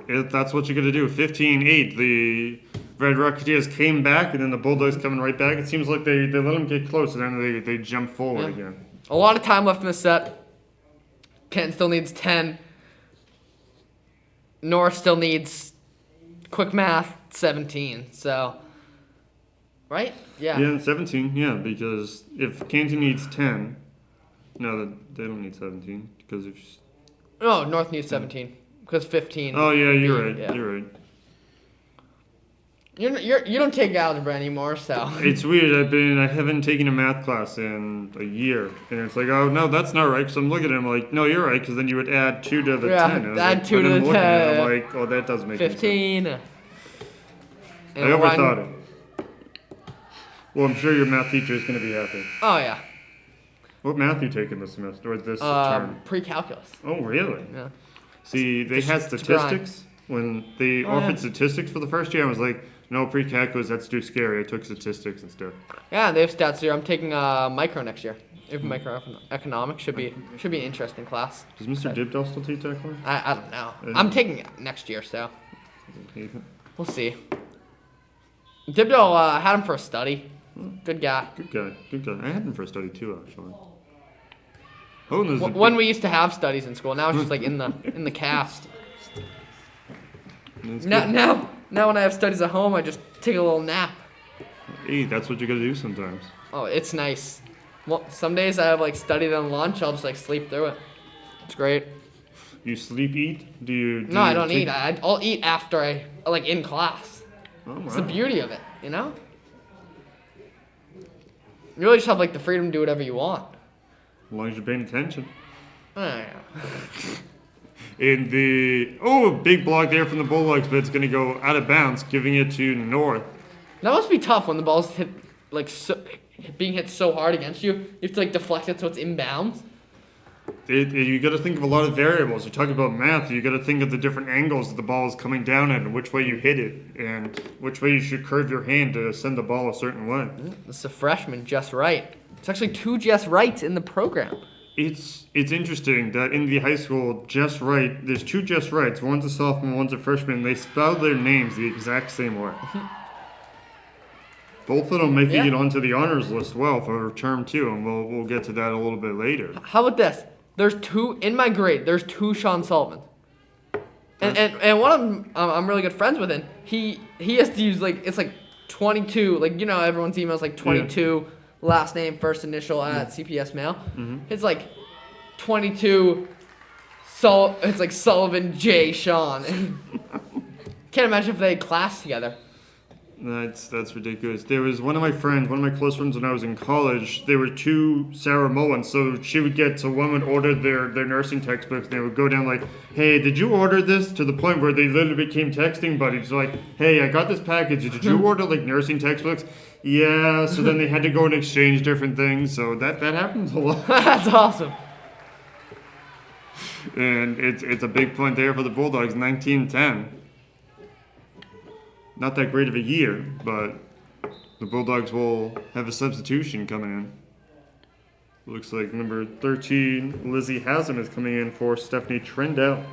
That's what you're going to do. 15-8. The Red Rocketeers came back, and then the Bulldogs coming right back. It seems like they let them get close, and then they jump forward again. A lot of time left in the set. Canton still needs 10. North still needs, quick math, 17. So, right? Yeah. Yeah, 17. Yeah, because if Canton needs 10, no, they don't need 17 because if. No, North needs 17 because 15. Oh yeah, you're right. Yeah. You're right. You don't take algebra anymore, so. It's weird. I haven't taken a math class in a year, and it's like, oh no, that's not right. Because I'm looking at him like, no, you're right. Because then you would add 2 to the 10. And add like, 2 to the 10. I'm like, oh, that doesn't make any sense. 15. I overthought it. Well, I'm sure your math teacher is going to be happy. Oh yeah. What math you taking this semester or this term? Pre-calculus. Oh really? Yeah. See, they had statistics when they offered statistics for the first year. I was like, no, pre-calculus, that's too scary. I took statistics instead. Yeah, they have stats here. I'm taking micro next year. Even microeconomics should be an interesting class. Does Mr. Dibdall still teach that class? I don't know. I'm taking it next year, so we'll see. Dibdall had him for a study. Good guy. Good guy. I had him for a study too, actually. Oh, and there's When we used to have studies in school, now it's just like in the cast. Now when I have studies at home, I just take a little nap. Hey, that's what you gotta do sometimes. Oh, it's nice. Well, some days I have like studied on lunch. I'll just like sleep through it. It's great. You sleep eat? Do you? No, I don't eat. I'll eat after I like in class. Oh, It's the beauty of it, you know. You really just have like the freedom to do whatever you want. As long as you're paying attention. Oh, yeah. And big block there from the Bulldogs, but it's gonna go out of bounds, giving it to North. That must be tough when the ball's hit being hit so hard against you. You have to like deflect it so it's inbounds. You got to think of a lot of variables. You talk about math. You got to think of the different angles that the ball is coming down at, and which way you hit it, and which way you should curve your hand to send the ball a certain way. This is a freshman, Jess Wright. It's actually 2 Jess Wrights in the program. It's interesting that in the high school, Jess Wright, there's 2 Jess Wrights. One's a sophomore, one's a freshman. They spell their names the exact same way. Both of them making it onto the honors list for term 2, and we'll get to that a little bit later. How about this? There's 2 in my grade. There's 2 Sean Sullivan, and one of them I'm really good friends with. And he has to use it's like 22. Like everyone's emails like 22 last name first initial at CPS Mail. Mm-hmm. It's like 22. It's like Sullivan J Sean. Can't imagine if they had class together. That's ridiculous. There was one of my close friends when I was in college. There were 2 Sarah Mullins, so one would order their nursing textbooks, and they would go down like, hey, did you order this? To the point where they literally became texting buddies. Like, hey, I got this package. Did you order like nursing textbooks? Yeah. So then they had to go and exchange different things. So that happens a lot. That's awesome. And it's a big point there for the Bulldogs, 19-10. Not that great of a year, but the Bulldogs will have a substitution coming in. Looks like number 13, Lizzie Haslam, is coming in for Stephanie Trendell.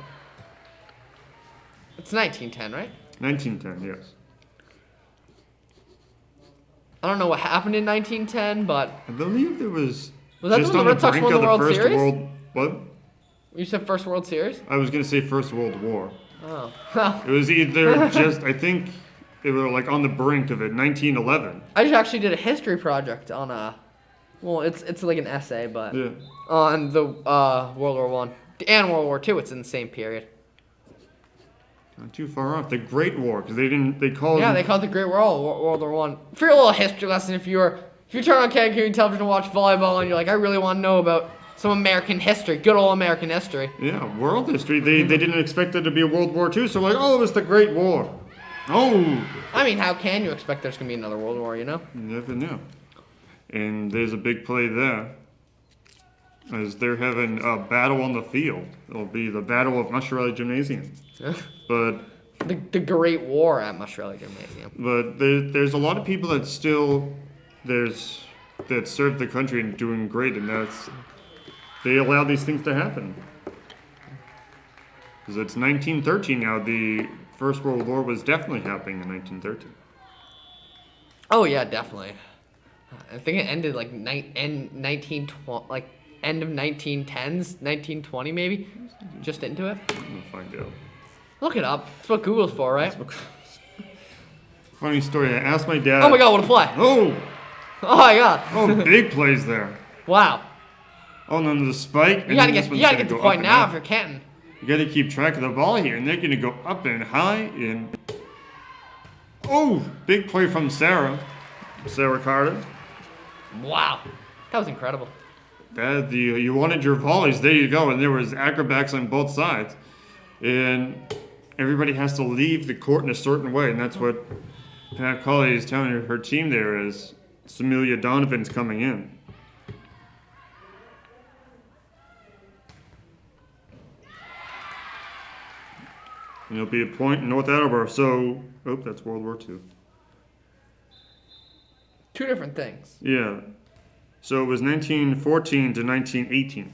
It's 1910, right? 1910, yes. I don't know what happened in 1910, but I believe there was that just when on the the Red Sox brink won of the the World First Series? World... What? You said First World Series? I was going to say First World War. Oh. It was either just, I think they were like on the brink of it, 1911. I just actually did a history project on Well, it's like an essay, but Yeah. on the World War One and World War Two, it's in the same period. Not too far off. The Great War, because they call Yeah, it. they call it the Great World War One. For your little history lesson, if you turn on Canton television and watch volleyball, and you're like, I really want to know about some American history, good old American history. Yeah, world history. They didn't expect there to be a World War II, so like, oh, it was the Great War. Oh. I mean, how can you expect there's gonna be another World War? You know? You never know. And there's a big play there. As they're having a battle on the field. It'll be the Battle of Masciarelli Gymnasium. But the Great War at Masciarelli Gymnasium. But there's a lot of people that still that serve the country and doing great, and they allow these things to happen. Because it's 1913 now. The First World War was definitely happening in 1913. Oh yeah, definitely. I think it ended like end of 1910s, 1920 maybe. Just into it. We'll find out. Look it up. That's what Google's for, right? Funny story. I asked my dad. Oh my God, what a play! Oh my God! Oh, big plays there. Wow. Oh, and then the spike. You gotta get the point now if you're Canton. You gotta keep track of the ball here, and they're gonna go up and high and. Oh, big play from Sarah Carter. Wow, that was incredible. You wanted your volleys, there you go, and there was acrobats on both sides, and everybody has to leave the court in a certain way, and that's what Pat Colley is telling her team there is. Samelia Donovan's coming in. And it'll be a point in North Attleboro. So, that's World War II. Two different things. Yeah. So it was 1914 to 1918.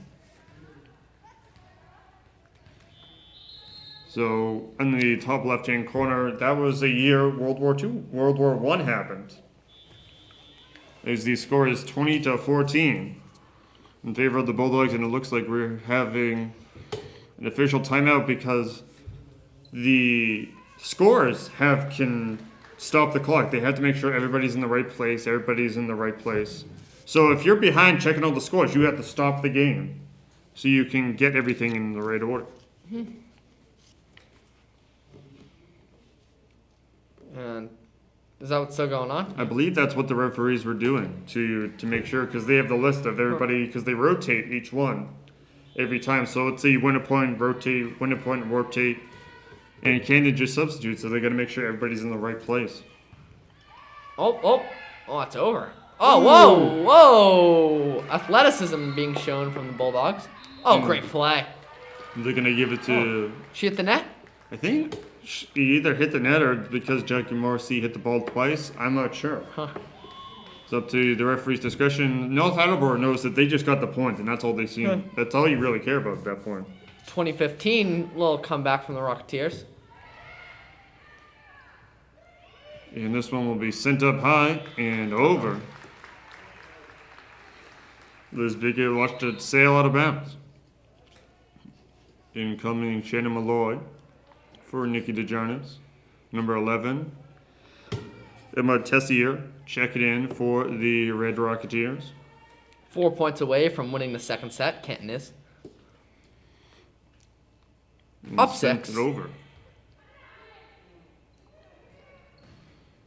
So in the top left-hand corner, that was a year World War I happened. As the score is 20-14 in favor of the Bulldogs, and it looks like we're having an official timeout because the scorers can stop the clock. They have to make sure everybody's in the right place. So if you're behind checking all the scores, you have to stop the game so you can get everything in the right order. Mm-hmm. And is that what's still going on? I believe that's what the referees were doing to make sure, because they have the list of everybody, because they rotate each one every time. So let's say you win a point, rotate, and Canton just substitute, so they got to make sure everybody's in the right place. Oh, it's over. Oh, whoa. Athleticism being shown from the Bulldogs. Oh, great play. They're going to give it to... She hit the net? I think he either hit the net or because Jackie Morrissey hit the ball twice. I'm not sure. Huh. It's up to the referee's discretion. North Attleboro knows that they just got the point, and that's all they see. That's all you really care about at that point. 2015, little comeback from the Rocketeers. And this one will be sent up high and over. Liz Biggie watched it sail out of bounds. Incoming Shannon Malloy for Nikki DeJarnis. Number 11, Emma Tessier, check it in for the Red Rocketeers. 4 points away from winning the second set, Canton is. And Up sent 6. It over.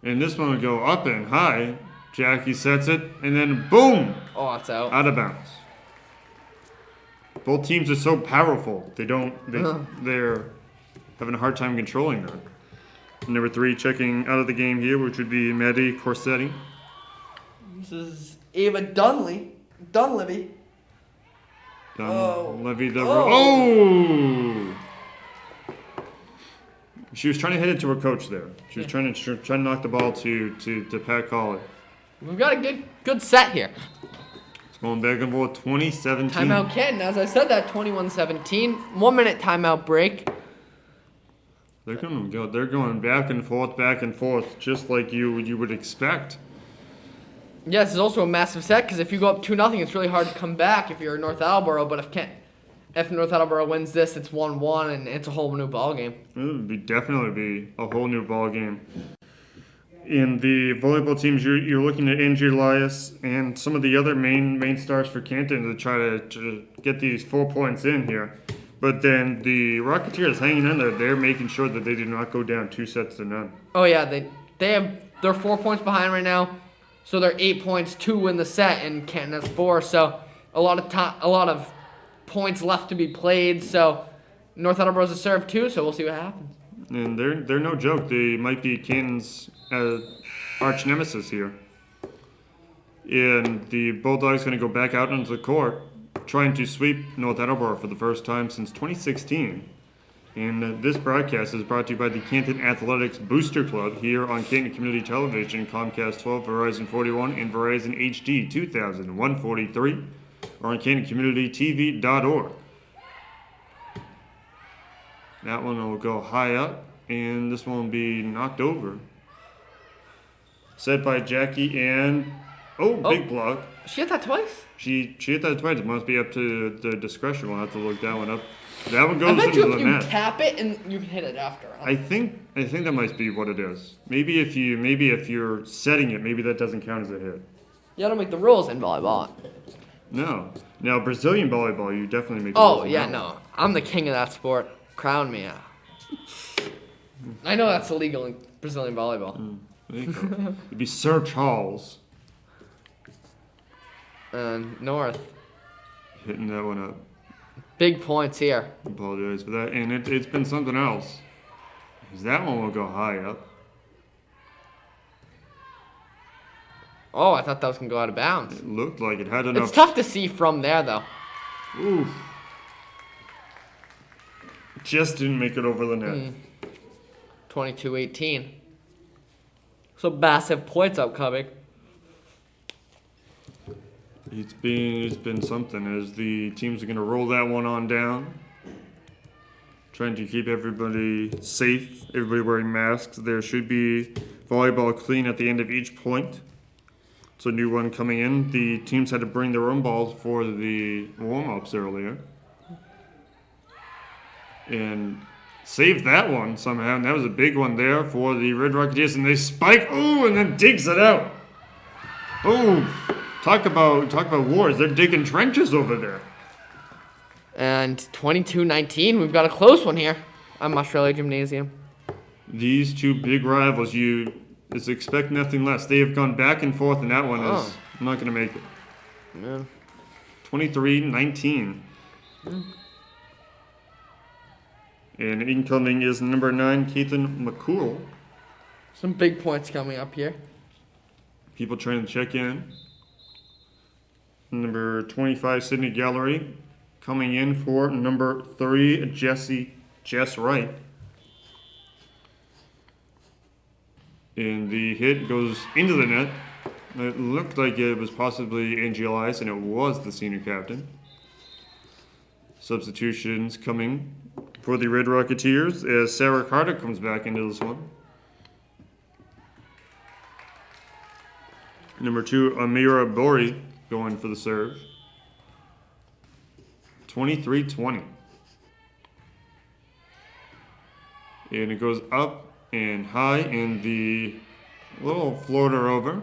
And this one will go up and high. Jackie sets it, and then boom! Oh, it's out. Out of bounds. Both teams are so powerful. They're having a hard time controlling that. Number 3 checking out of the game here, which would be Maddie Corsetti. This is Ava Dunlevy. Levy Oh! She was trying to hit it to her coach there. She was trying to knock the ball to Pat Colley. We've got a good set here. It's going back and forth, 2017. Timeout Canton. As I said that, 21-17. 1 minute timeout break. They're going back and forth, just like you would expect. Yes, it's also a massive set because if you go up 2-0, it's really hard to come back if you're North Attleboro. But if North Attleboro wins this, it's 1-1 and it's a whole new ball game. It would definitely be a whole new ball game. In the volleyball teams, you're looking at Angie Elias and some of the other main stars for Canton to try to get these 4 points in here. But then the Rocketeers hanging in there. They're making sure that they do not go down 2-0. Oh yeah, they're 4 points behind right now, so they're 8 points to win the set, and Canton has 4. So a lot of points left to be played. So North Attleboro's a serve too. So we'll see what happens. And they're no joke. They might be Canton's arch nemesis here. And the Bulldogs going to go back out onto the court, trying to sweep North Attleboro for the first time since 2016. And this broadcast is brought to you by the Canton Athletics Booster Club here on Canton Community Television, Comcast 12, Verizon 41, and Verizon HD 2143, or on CantonCommunityTV.org. That one will go high up, and this one will be knocked over. Set by Jackie, and big block. She hit that twice? She hit that twice. It must be up to the discretion. We'll have to look that one up. That one goes I bet into the net. you tap it and you can hit it after. I think that might be what it is. Maybe if you're setting it, maybe that doesn't count as a hit. You gotta make the rules in volleyball. No. Now Brazilian volleyball, you definitely make. Oh yeah, no. I'm the king of that sport. Crown me. I know that's illegal in Brazilian volleyball. There you go. It'd be Sir Charles And North. hitting that one up. Big points here. Apologize for that. And it's been something else. Because that one will go high up. Oh, I thought that was going to go out of bounds. It looked like it had enough. It's tough to see from there, though. Oof. Just didn't make it over the net. 22-18. So massive points upcoming. It's been something as the teams are going to roll that one on down. Trying to keep everybody safe, everybody wearing masks. There should be volleyball clean at the end of each point. It's a new one coming in. The teams had to bring their own balls for the warm-ups earlier. And saved that one somehow. And that was a big one there for the Red Rocketeers. And they spike, and then digs it out. Talk about wars. They're digging trenches over there. And 22-19, we've got a close one here on Masciarelli Gymnasium. These two big rivals, you expect nothing less. They have gone back and forth, and that one is not going to make it. Yeah. 23-19. And incoming is number 9, Canton McCool. Some big points coming up here. People trying to check in. Number 25, Sydney Gallery, coming in for number 3, Jess Wright. And the hit goes into the net. It looked like it was possibly Angie Elias, and it was the senior captain. Substitutions coming for the Red Rocketeers as Sarah Carter comes back into this one. Number 2, Amira Bori going for the serve. 23-20. And it goes up and high, and the little floater over.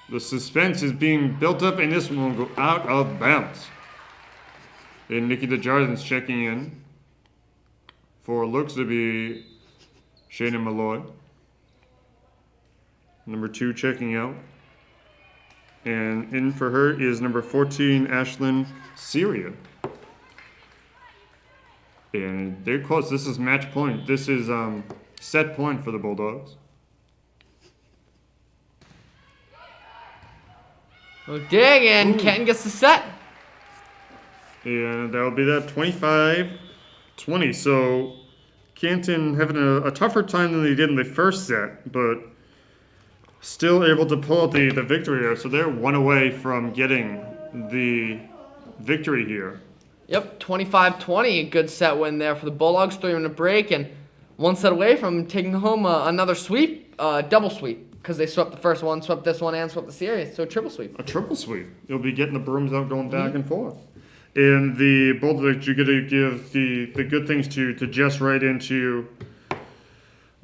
The suspense is being built up, and this one will go out of bounds. And Nikki DeJardin's checking in for looks to be Shayna Malloy. Number 2 checking out. And in for her is number 14, Ashlyn Syria. And they're close. This is match point. This is set point for the Bulldogs. Oh, dig, and Canton gets the set. And that'll be that 25-20. So Canton having a tougher time than they did in the first set, but still able to pull out the victory here. So they're one away from getting the victory here. Yep, 25-20, a good set win there for the Bulldogs. 3-minute break, and one set away from taking home another sweep, double sweep, because they swept the first one, swept this one, and swept the series. So a triple sweep. A triple sweep. You'll be getting the brooms out, going back and forth. And the Bulldogs, you're going to give the good things to Jess right into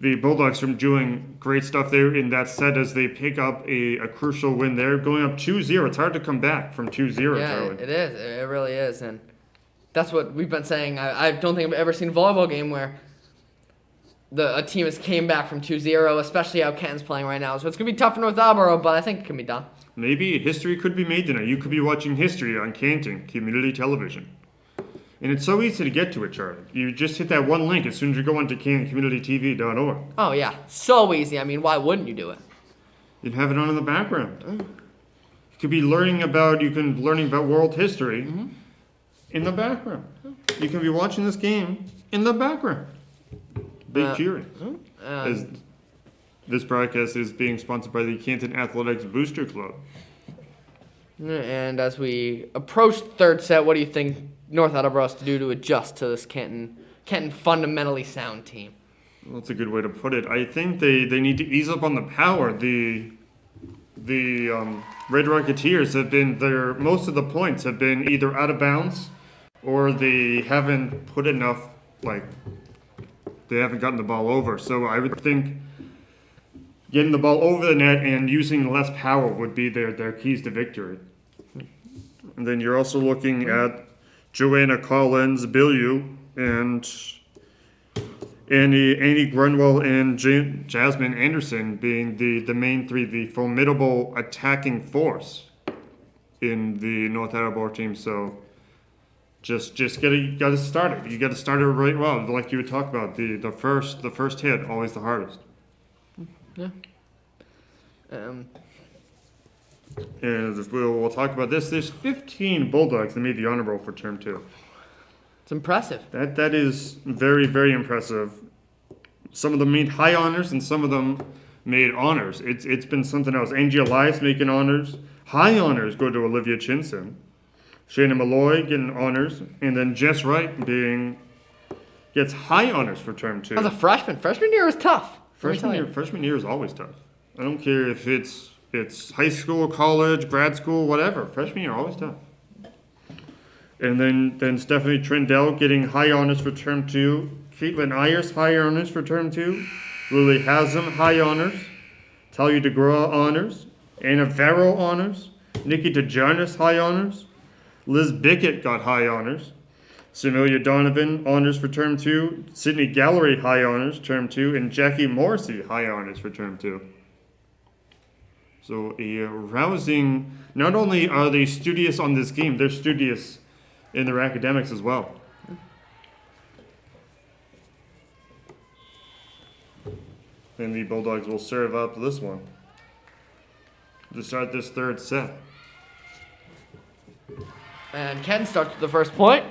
the Bulldogs from doing great stuff there in that set as they pick up a crucial win there, going up 2-0. It's hard to come back from 2-0, Yeah, Charlie. it is. It really is. And that's what we've been saying. I don't think I've ever seen a volleyball game where a team has came back from 2-0, especially how Canton's playing right now. So it's going to be tough for North Attleboro, but I think it can be done. Maybe history could be made tonight. You could be watching history on Canton Community Television. And it's so easy to get to it, Charlie. You just hit that one link as soon as you go onto CantonCommunityTV.org. Oh, yeah. So easy. I mean, why wouldn't you do it? You'd have it on in the background. You could be learning about world history in the background. You can be watching this game in the background. Big cheering. As this broadcast is being sponsored by the Canton Athletics Booster Club. And as we approach the third set, what do you think North Attleboro has to do to adjust to this Canton fundamentally sound team? Well, that's a good way to put it. I think they need to ease up on the power. The Red Rocketeers have been most of the points have been either out of bounds or they haven't put enough, they haven't gotten the ball over. So I would think getting the ball over the net and using less power would be their keys to victory. And then you're also looking at Joanna Collins, Billieu, and Annie Grunwell and Jasmine Anderson being the main three, the formidable attacking force in the North Attleboro team. So just got to start it. You got to start it right well, like you would talk about. The first hit always the hardest. Yeah. And we'll talk about this. There's 15 Bulldogs that made the honor roll for term 2. It's impressive. That is very, very impressive. Some of them made high honors and some of them made honors. It's been something else. Angie Elias making honors. High honors go to Olivia Chinson. Shayna Malloy getting honors. And then Jess Wright gets high honors for term 2. As a freshman. Freshman year is tough. Freshman year is always tough. I don't care if it's high school, college, grad school, whatever. Freshman year always tough. And then Stephanie Trindell getting high honors for term 2. Caitlin Ayers, high honors for term 2. Lily Haslam, high honors. Talia DeGraw, honors. Anna Varro, honors. Nikki DeJarnis, high honors. Liz Bickett got high honors. Samelia Donovan, honors for term 2. Sydney Gallery, high honors, term 2. And Jackie Morrissey, high honors for term 2. So a rousing, not only are they studious on this game, they're studious in their academics as well. And the Bulldogs will serve up this one to start this third set. And Canton starts with the first point.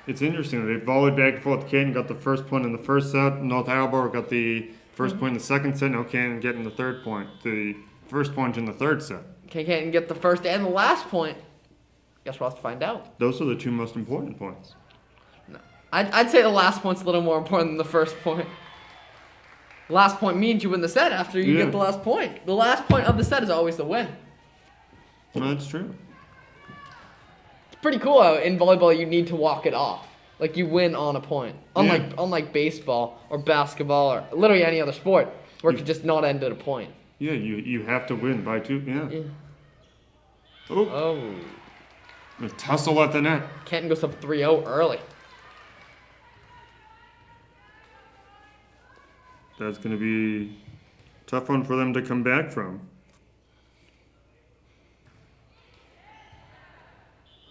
It's interesting. They volleyed back and forth. Canton got the first point in the first set. North Attleboro got the first point in the second set. Now Canton getting the third point. The first point in the third set. Can Canton get the first and the last point? Guess we'll have to find out. Those are the two most important points. No. I'd say the last point's a little more important than the first point. The last point means you win the set after you get the last point. The last point of the set is always the win. Well, that's true. It's pretty cool how in volleyball you need to walk it off. Like you win on a point. Unlike baseball or basketball or literally any other sport where it could just not end at a point. Yeah, you have to win by 2. Yeah. Oh. A tussle at the net. Canton goes up 3-0 early. That's going to be a tough one for them to come back from.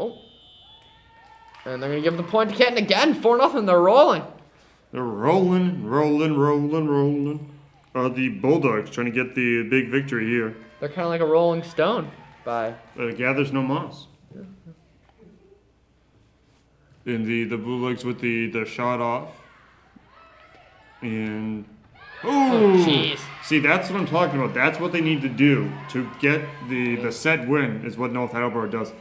Oh. And they're going to give the point to Canton again. 4-0. They're rolling. They're rolling. The Bulldogs trying to get the big victory here. They're kind of like a rolling stone. Gathers no moss. And the Bulldogs with the shot off. And jeez. See, that's what I'm talking about. That's what they need to do to get the set win is what North Attleboro does.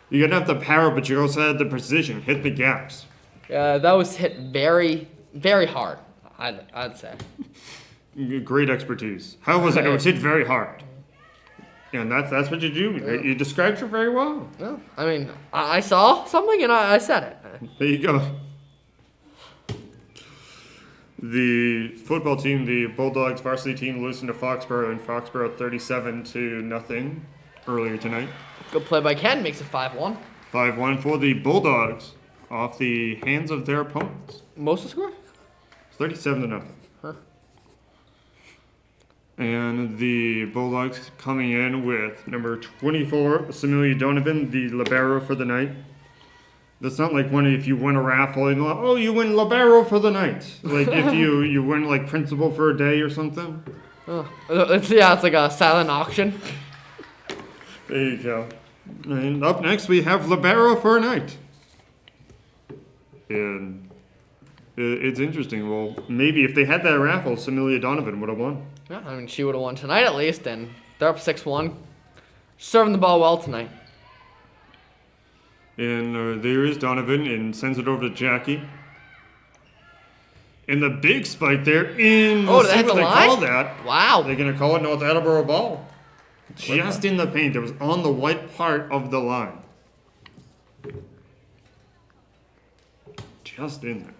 You gotta have the power, but you also have the precision. Hit the gaps. That was hit very, very hard, I'd say. Great expertise. How was it? It was hit very hard. And that's what you do. Yeah. You described it very well. Well, I mean, I saw something and I said it. There you go. The football team, the Bulldogs varsity team, losing to Foxborough, and Foxborough 37-0 earlier tonight. Good play by Ken, makes it 5-1. 5-1 for the Bulldogs off the hands of their opponents. Most of the score? 37-0. Huh. And the Bulldogs coming in with number 24, Samuel Donovan, the libero for the night. That's not like if you win a raffle, and you win libero for the night. Like if you win like principal for a day or something. Oh. It's like a silent auction. There you go. And up next we have libero for a night. And it's interesting. Well, maybe if they had that raffle, Samuel Donovan would have won. Yeah, I mean, she would have won tonight at least, and they're up 6-1. Serving the ball well tonight. And there is Donovan, and sends it over to Jackie. And the big spike there in. Oh, did they hit the line? Call that. Wow. They're going to call it North Attleboro ball. Just in the paint. It was on the white part of the line. Just in there.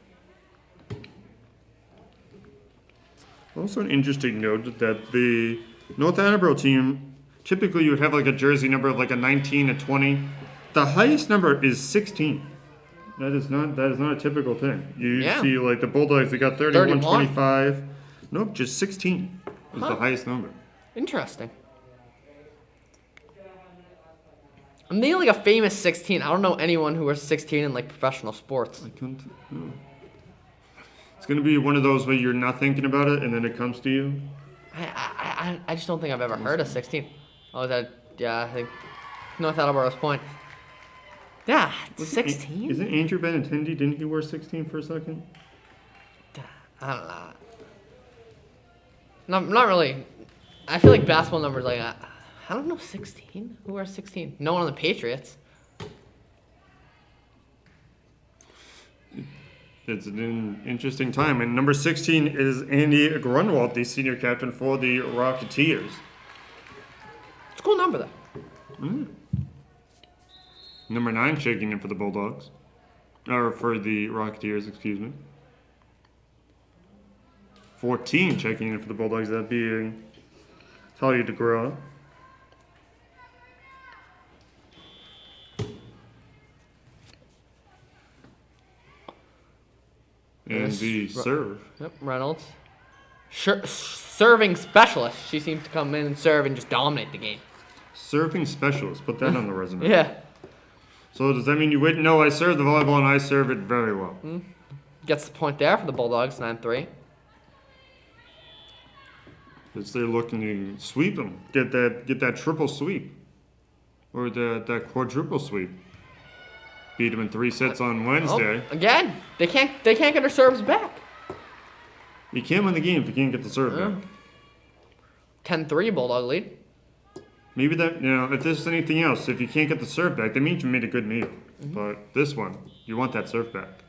Also an interesting note that the North Attleboro team, typically you would have like a jersey number of like a 19, a 20. The highest number is 16. That is not a typical thing. You see like the Bulldogs, they got 31, 25. Nope, just 16 is the highest number. Interesting. I'm thinking like a famous 16. I don't know anyone who wears 16 in like professional sports. I couldn't. No. It's gonna be one of those where you're not thinking about it and then it comes to you. I just don't think I've ever heard of 16. Oh, I think North Attleboro's point. Yeah, 16? Isn't Andrew Benintendi, didn't he wear 16 for a second? I don't know. Not really. I feel like basketball numbers like I don't know 16. Who wears 16? No one on the Patriots. It's an interesting time. And number 16 is Andy Grunwald, the senior captain for the Rocketeers. It's a cool number, though. Mm. Number 9 checking in for the Bulldogs. Or for the Rocketeers, excuse me. 14 checking in for the Bulldogs, that being Talia DeGraw. And the serve. Yep, Reynolds. Serving specialist. She seems to come in and serve and just dominate the game. Serving specialist. Put that on the resume. Yeah. So does that mean you wouldn't know I serve the volleyball and I serve it very well? Gets the point there for the Bulldogs, 9-3. Because they're looking to sweep them. Get that triple sweep. Or that quadruple sweep. Beat them in 3 sets on Wednesday. Oh, again, they can't get their serves back. You can't win the game if you can't get the serve back. 10-3 Bulldog lead. Maybe that, if there's anything else, if you can't get the serve back, that means you made a good meal. But this one, you want that serve back.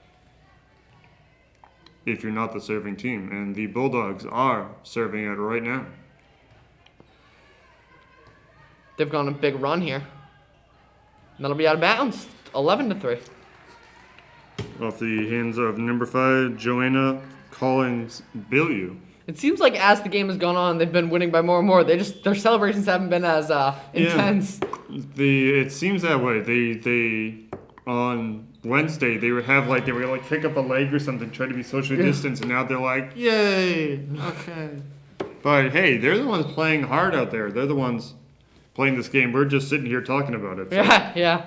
If you're not the serving team. And the Bulldogs are serving it right now. They've gone a big run here. And that'll be out of bounds. 11-3. Off the hands of number 5, Joanna Collins-Billieu. It seems like as the game has gone on, they've been winning by more and more. Their celebrations haven't been as intense. It seems that way. They on Wednesday they were gonna kick up a leg or something, try to be socially distanced, and now they're like, yay, okay. But hey, they're the ones playing hard out there. They're the ones playing this game. We're just sitting here talking about it. So. Yeah.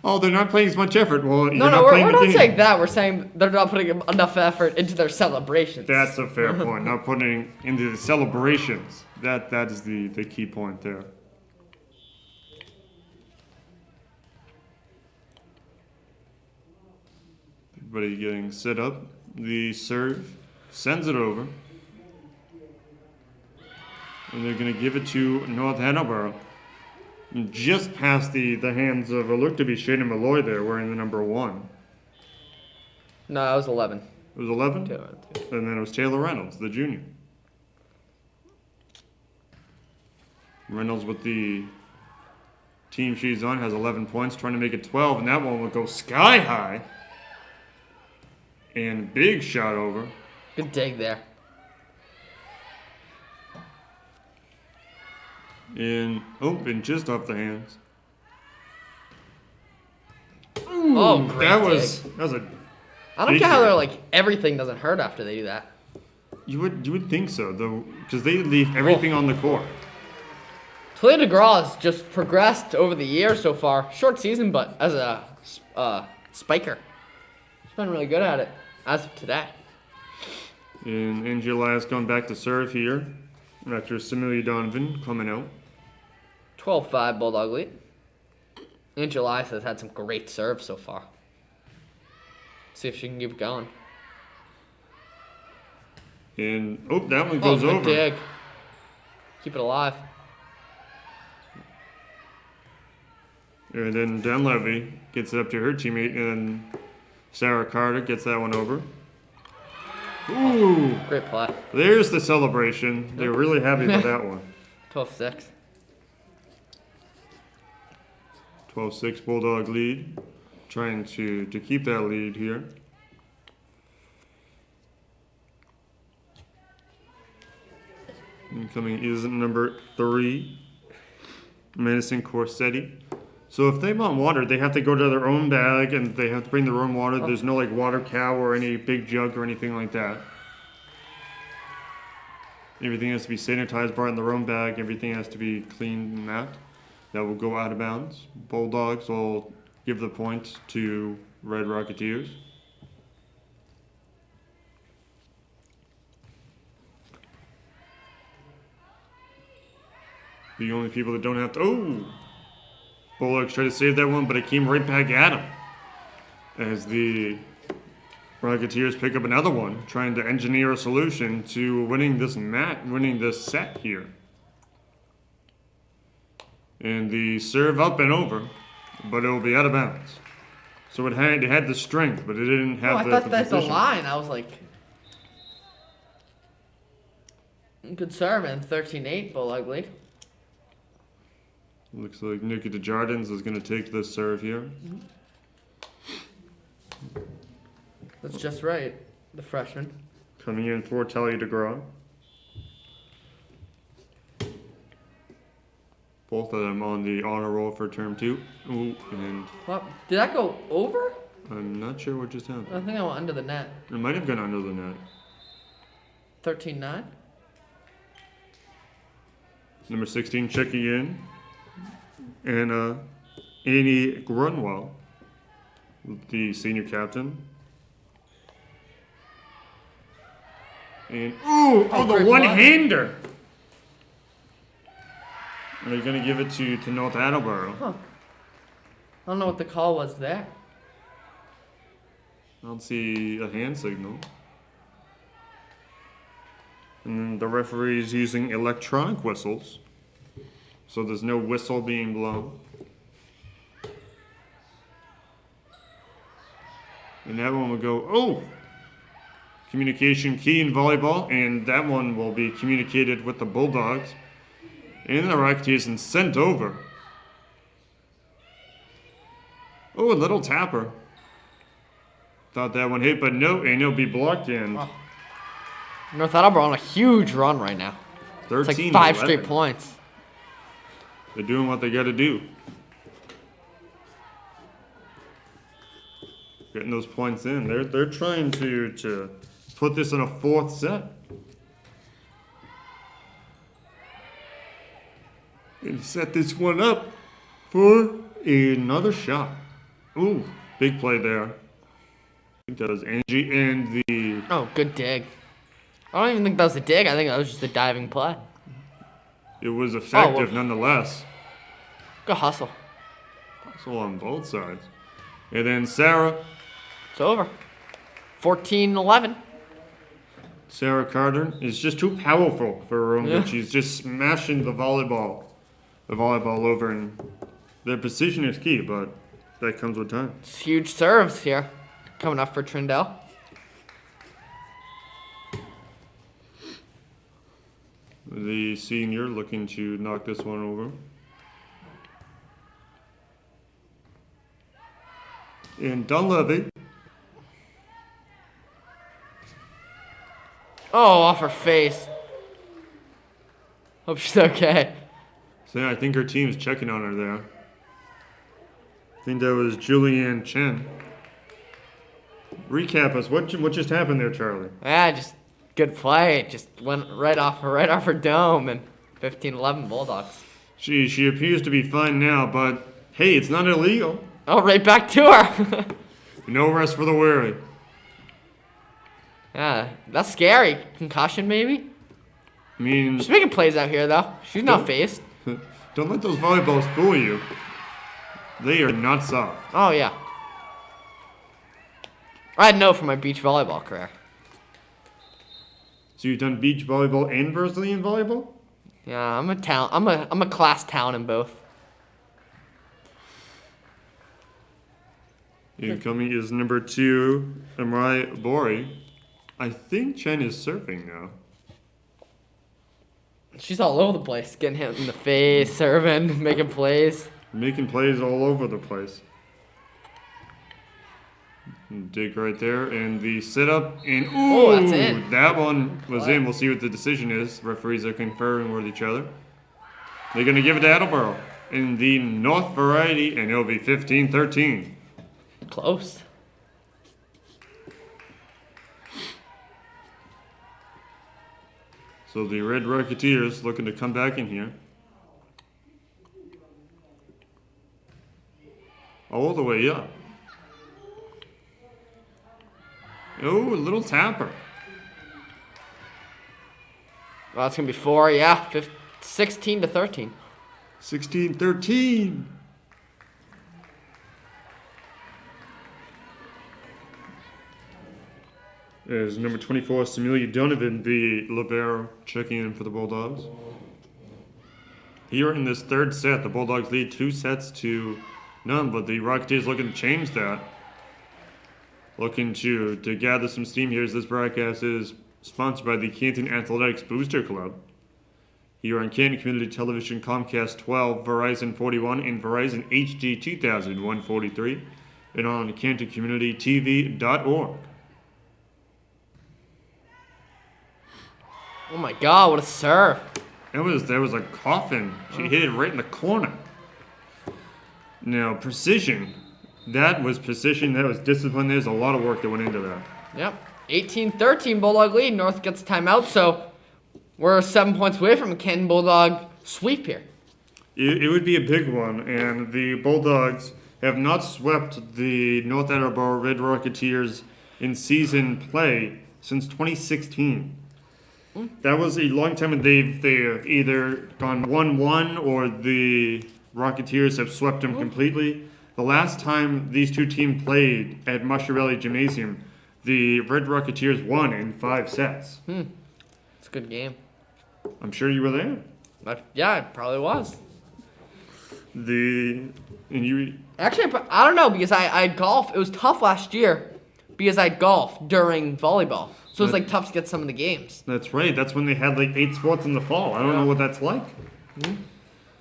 Oh, they're not playing as much effort. Well, we're not saying that. We're saying they're not putting enough effort into their celebrations. That's a fair point. Not putting into the celebrations. That is the key point there. Everybody getting set up. The serve sends it over. And they're going to give it to North Attleboro. Just past the hands of what looked to be Shayna Malloy there, wearing the number 1. No, it was 11. It was 11? Taylor. And then it was Taylor Reynolds, the junior. Reynolds with the team she's on has 11 points, trying to make it 12, and that one will go sky high. And big shot over. Good dig there. And just off the hands. Oh, great That dig. was a. I don't big get how dig. they're like everything doesn't hurt after they do that. You would think so though, because they leave everything on the court. Talia DeGraw has just progressed over the years so far. Short season, but as a spiker, she's been really good at it as of today. And Angie Elias going back to serve here after Simile Donovan coming out. 12-5 Bulldog lead. Angel Elias has had some great serves so far. See if she can keep it going. And that one goes good over. dig. Keep it alive. And then Dunleavy gets it up to her teammate, and Sarah Carter gets that one over. Ooh! Great play. There's the celebration. They're really happy with that one. 12-6. 12-6 Bulldog lead. Trying to keep that lead here. Incoming is number 3, Madison Corsetti. So if they want water, they have to go to their own bag and they have to bring their own water. There's no like water cow or any big jug or anything like that. Everything has to be sanitized, brought in their own bag. Everything has to be cleaned and that will go out of bounds. Bulldogs will give the point to Red Rocketeers. The only people that don't have to... Bulldogs tried to save that one, but it came right back at him. As the Rocketeers pick up another one, trying to engineer a solution to winning this set here. And the serve up and over, but it will be out of bounds. So it had the strength, but it didn't have I the thought that's the position. line. I was like, good serve, and 13-8 Bulldog lead. Looks like Nikki DeJardins is going to take this serve here. That's just right, the freshman. Coming in for Talia DeGraw. Both of them on the honor roll for term 2. Ooh, and What? Did that go over? I'm not sure what just happened. I think I went under the net. It might have gone under the net. 13-9. Number 16 checking in. And Annie Grunwell, the senior captain. And the great one-hander! Are you going to give it to North Attleboro? Huh. I don't know what the call was there. I don't see a hand signal. And then the referee is using electronic whistles. So there's no whistle being blown. And that one will go, communication key in volleyball, and that one will be communicated with the Bulldogs. And the Rocketeers and sent over. A little tapper. Thought that one hit, but no, and it'll be blocked in. Oh. North Attleboro on a huge run right now. 13, It's like 5 11. straight points. They're doing what they got to do. Getting those points in. They're trying to put this in a 4th set. And set this one up for another shot. Ooh, big play there. I think that was Angie and the... Oh, good dig. I don't even think that was a dig. I think that was just a diving play. It was effective nonetheless. Good hustle. So on both sides. And then Sarah It's over. 14-11. Sarah Carter is just too powerful for her own Yeah. good. She's just smashing the volleyball over, and their precision is key, but that comes with time. It's huge serves here. Coming up for Trindle. The senior looking to knock this one over. And Dunleavy Oh, off her face. Hope she's okay. So yeah, I think her team's checking on her there. I think that was Julianne Chen. Recap us. What just happened there, Charlie? Yeah, just good play. It just went right off her dome, and 15-11 Bulldogs. She appears to be fine now, but hey, it's not illegal. Oh, right back to her. No rest for the weary. Yeah, that's scary. Concussion, maybe? I mean, She's making plays out here, though. She's not phased. don't let those volleyballs fool you. They are not soft. Oh, yeah. I'd know from my beach volleyball career. So you've done beach volleyball and Brazilian volleyball? Yeah, I'm a class town in both. Incoming is number 2, Amrai Bori. I think Chen is surfing now. She's all over the place, getting hit in the face, serving, making plays. Making plays all over the place. Dig right there, and the setup, and ooh, that's in. That one was in. We'll see what the decision is. Referees are conferring with each other. They're going to give it to Attleboro in the North Variety, and it'll be 15-13. Close. So the Red Rocketeers looking to come back in here. All the way up. Oh, a little tapper. Well, that's going to be 4, yeah. 16-13. 16-13. There's number 24, Samelia Donovan, the libero, checking in for the Bulldogs. Here in this third set, the Bulldogs lead 2-0, but the Rocketeers looking to change that. Looking to gather some steam here as this broadcast is sponsored by the Canton Athletics Booster Club. Here on Canton Community Television, Comcast 12, Verizon 41, and Verizon HD 2143, and on CantonCommunityTV.org. Oh my God, what a serve. That was a coffin. She hit it right in the corner. Now, precision. That was precision. That was discipline. There's a lot of work that went into that. Yep. 18-13 Bulldog lead. North gets timeout, so we're 7 points away from a Canton Bulldog sweep here. It would be a big one, and the Bulldogs have not swept the North Attleboro Red Rocketeers in season play since 2016. That was a long time, and they've either gone 1-1 or the Rocketeers have swept them completely. The last time these two teams played at Masciarelli Gymnasium, the Red Rocketeers won in 5 sets. It's a good game. I'm sure you were there. Yeah, it probably was. Actually, I don't know, because I golf. It was tough last year because I golfed during volleyball. So it's like tough to get some of the games. That's right. That's when they had like 8 sports in the fall. I don't know what that's like.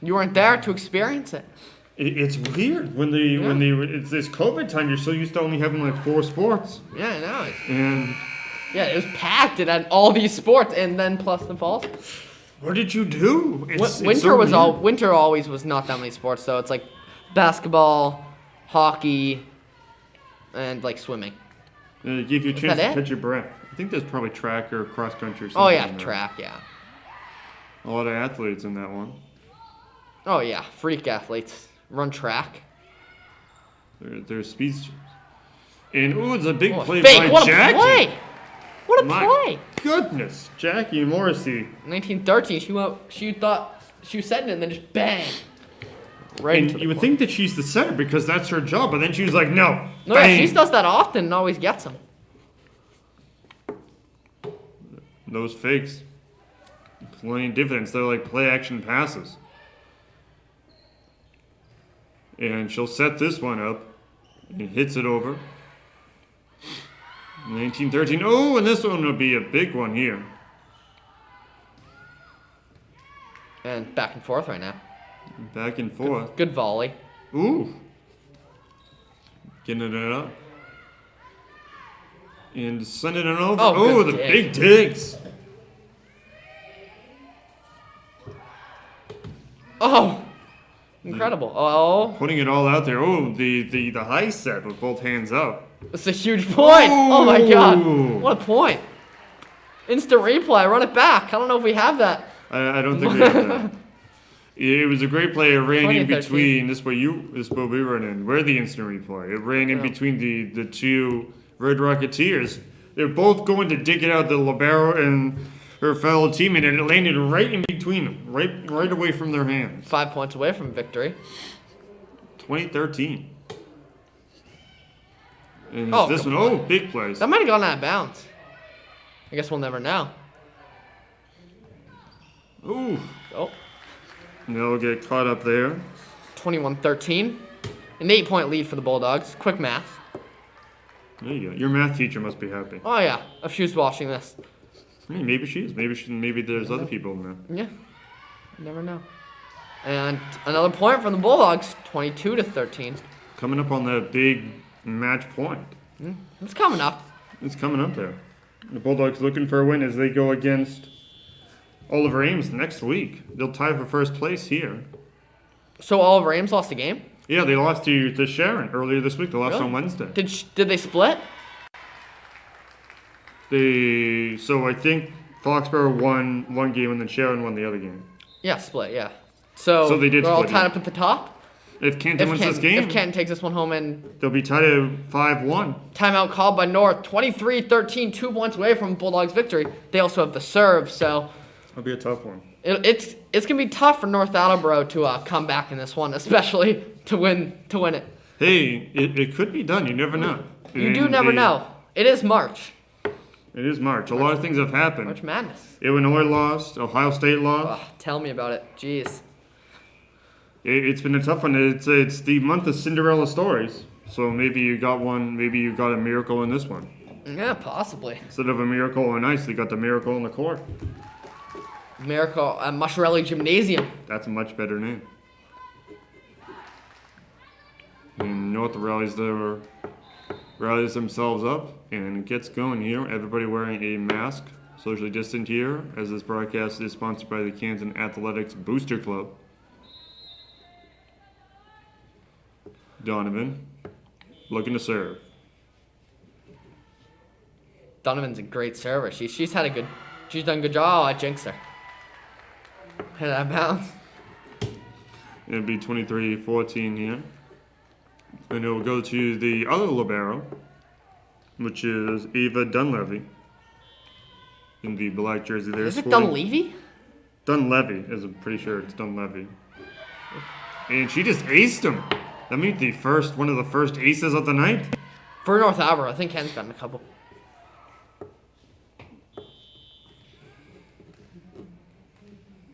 You weren't there to experience it. It's weird when it's this COVID time. You're so used to only having like 4 sports. Yeah, I know. And yeah, it was packed. It had all these sports, and then plus the fall. What did you do? Winter always was not that many sports. So it's like basketball, hockey, and like swimming. It gave you a chance to catch your breath. I think there's probably track or cross country or something. Oh yeah, track. Yeah. A lot of athletes in that one. Oh yeah, freak athletes run track. They're speedsters. And it's a big play fake. by Jackie. What a play! Goodness, Jackie Morrissey. 1913. She thought she was setting it, and then just bang. Right. And you would think that she's the setter because that's her job, but then she was like, no. No, yeah, she does that often and always gets them. Those fakes, playing dividends. They're like play action passes. And she'll set this one up and hits it over. 1913. Oh, and this one will be a big one here. And back and forth right now. Back and forth. Good volley. Ooh. Getting it up. And sending it over. Oh, the big digs. Oh, incredible. Oh, Putting it all out there. Oh, the high set with both hands up. it's a huge point. Oh my God, Ooh. what a point. Instant replay, run it back. I don't know if we have that. I don't think we have that. It was a great play. It ran in 2013. between. This what we run in. We're the instant replay. It ran in between the two Red Rocketeers. They're both going to dig it out, the libero and her fellow teammate, and it landed right in between them, right away from their hands. 5 points away from victory. 2013. And Oh, this good one, play. big plays. That might have gone out of bounds. I guess we'll never know. Ooh. Oh, They'll get caught up there. 21-13. An 8-point lead for the Bulldogs. Quick math. There you go. Your math teacher must be happy. Oh yeah, if she was watching this. Hey, maybe she is. Maybe there's other people in there. Yeah, you never know. And another point from the Bulldogs, 22-13. Coming up on that big match point. It's coming up. It's coming up there. The Bulldogs looking for a win as they go against Oliver Ames next week. They'll tie for first place here. So Oliver Ames lost the game? Yeah, they lost to Sharon earlier this week. They lost Really? on Wednesday. Did they split? So I think Foxborough won one game and then Sharon won the other game. Yeah, split, yeah. So they did they're all split, tied yeah. up at the top? If Canton wins this game, If Canton takes this one home and they'll be tied at 5-1. timeout called by North, 23-13, 2 points away from Bulldogs victory. They also have the serve, so That'll be a tough one. it's going to be tough for North Attleboro to come back in this one, especially to win it. Hey, it could be done. You never know. You do never know. It is March. It is March. A lot of things have happened. March Madness. Illinois lost. Ohio State lost. Oh, tell me about it. Jeez. It's been a tough one. It's the month of Cinderella stories. So maybe you got one. Maybe you got a miracle in this one. Yeah, possibly. Instead of a miracle on ice, they got the miracle on the court. Miracle at Masciarelli Gymnasium. That's a much better name. And North rallies themselves up and it gets going here. Everybody wearing a mask, socially distant here, as this broadcast is sponsored by the Canton Athletics Booster Club. Donovan looking to serve. Donovan's a great server. She's done a good job. Oh, I jinxed her. Hit that bounce. It'll be 23-14 here. And it will go to the other libero, which is Ava Dunleavy in the black jersey there. Is it Dunleavy? Dunleavy, I'm pretty sure it's Dunleavy. And she just aced him. That means one of the first aces of the night. For North Attleboro. I think Ken's gotten a couple.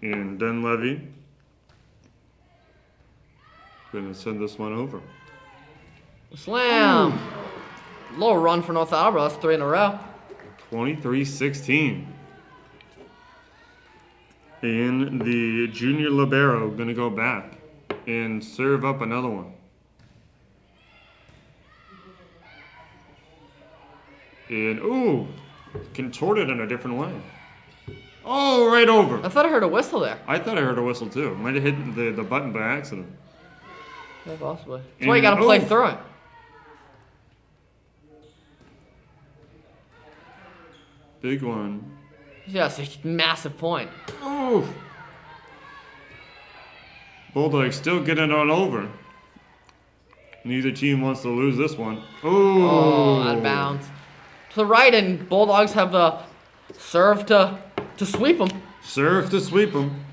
And Dunleavy gonna send this one over. Slam. Little run for North Attleboro. That's 3 in a row. 23-16. And the junior libero gonna go back and serve up another one. And contorted in a different way. Oh, right over. I thought I heard a whistle there. I thought I heard a whistle too. Might have hit the button by accident. Yeah, possibly. That's why you gotta play through it. Big one. Yeah, it's a massive point. Oh. Bulldogs still getting on over. Neither team wants to lose this one. Oh, out of bounds. To the right, and Bulldogs have the serve to sweep them. Serve to sweep them.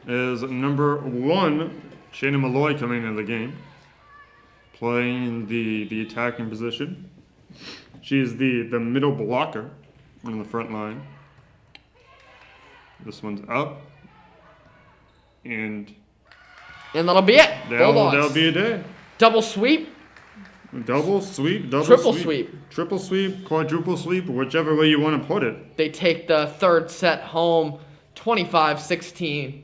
As number 1, Shannon Malloy coming into the game. Playing the attacking position. She is the middle blocker on the front line. This one's up. And that'll be it. that'll be a day. Double sweep. Double sweep, Triple sweep. Triple sweep, quadruple sweep, whichever way you want to put it. They take the third set home 25-16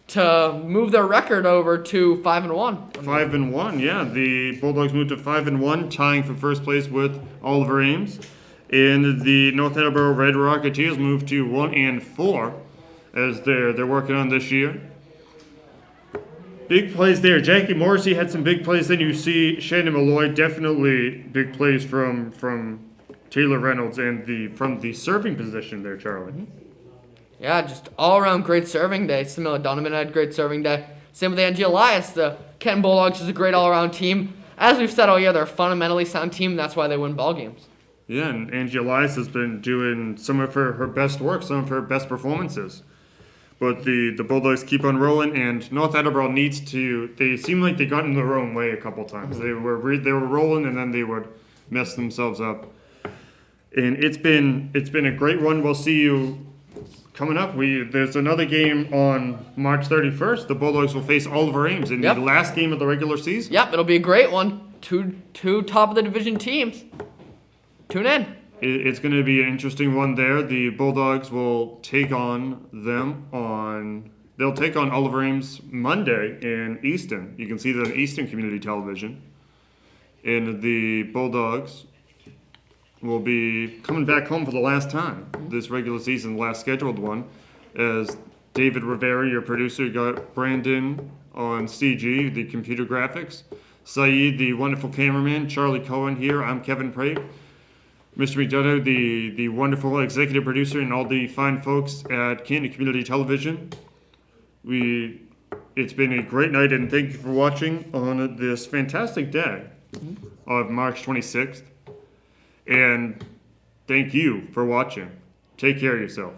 to move their record over to 5-1. 5-1, yeah. The Bulldogs moved to 5-1, tying for first place with Oliver Ames. And the North Attleboro Red Rocketeers moved to 1-4 as they're working on this year. Big plays there. Jackie Morrissey had some big plays. Then you see Shannon Malloy, definitely big plays from Taylor Reynolds and from the serving position there, Charlie. Yeah, just all around great serving day. Samila Donovan had a great serving day. Same with Angie Elias. The Canton Bulldogs is a great all around team. As we've said all year, they're a fundamentally sound team. That's why they win ball games. Yeah, and Angie Elias has been doing some of her best work, some of her best performances. But the Bulldogs keep on rolling, and North Attleboro needs to. They seem like they got in their own way a couple times. They were rolling, and then they would mess themselves up. And it's been a great run. We'll see you coming up. There's another game on March 31st. The Bulldogs will face Oliver Ames in the last game of the regular season. Yep, it'll be a great one. Two top of the division teams. Tune in. It's going to be an interesting one there. The Bulldogs will take on them they'll take on Oliver Ames Monday in Easton. You can see that on Easton Community Television. And the Bulldogs will be coming back home for the last time this regular season, the last scheduled one, as David Rivera, your producer, got Brandon on CG, the computer graphics, Saeed, the wonderful cameraman, Charlie Cohen here, I'm Kevin Prague. Mr. McDonough, the wonderful executive producer, and all the fine folks at Canton Community Television. It's been a great night, and thank you for watching on this fantastic day of March 26th. And thank you for watching. Take care of yourself.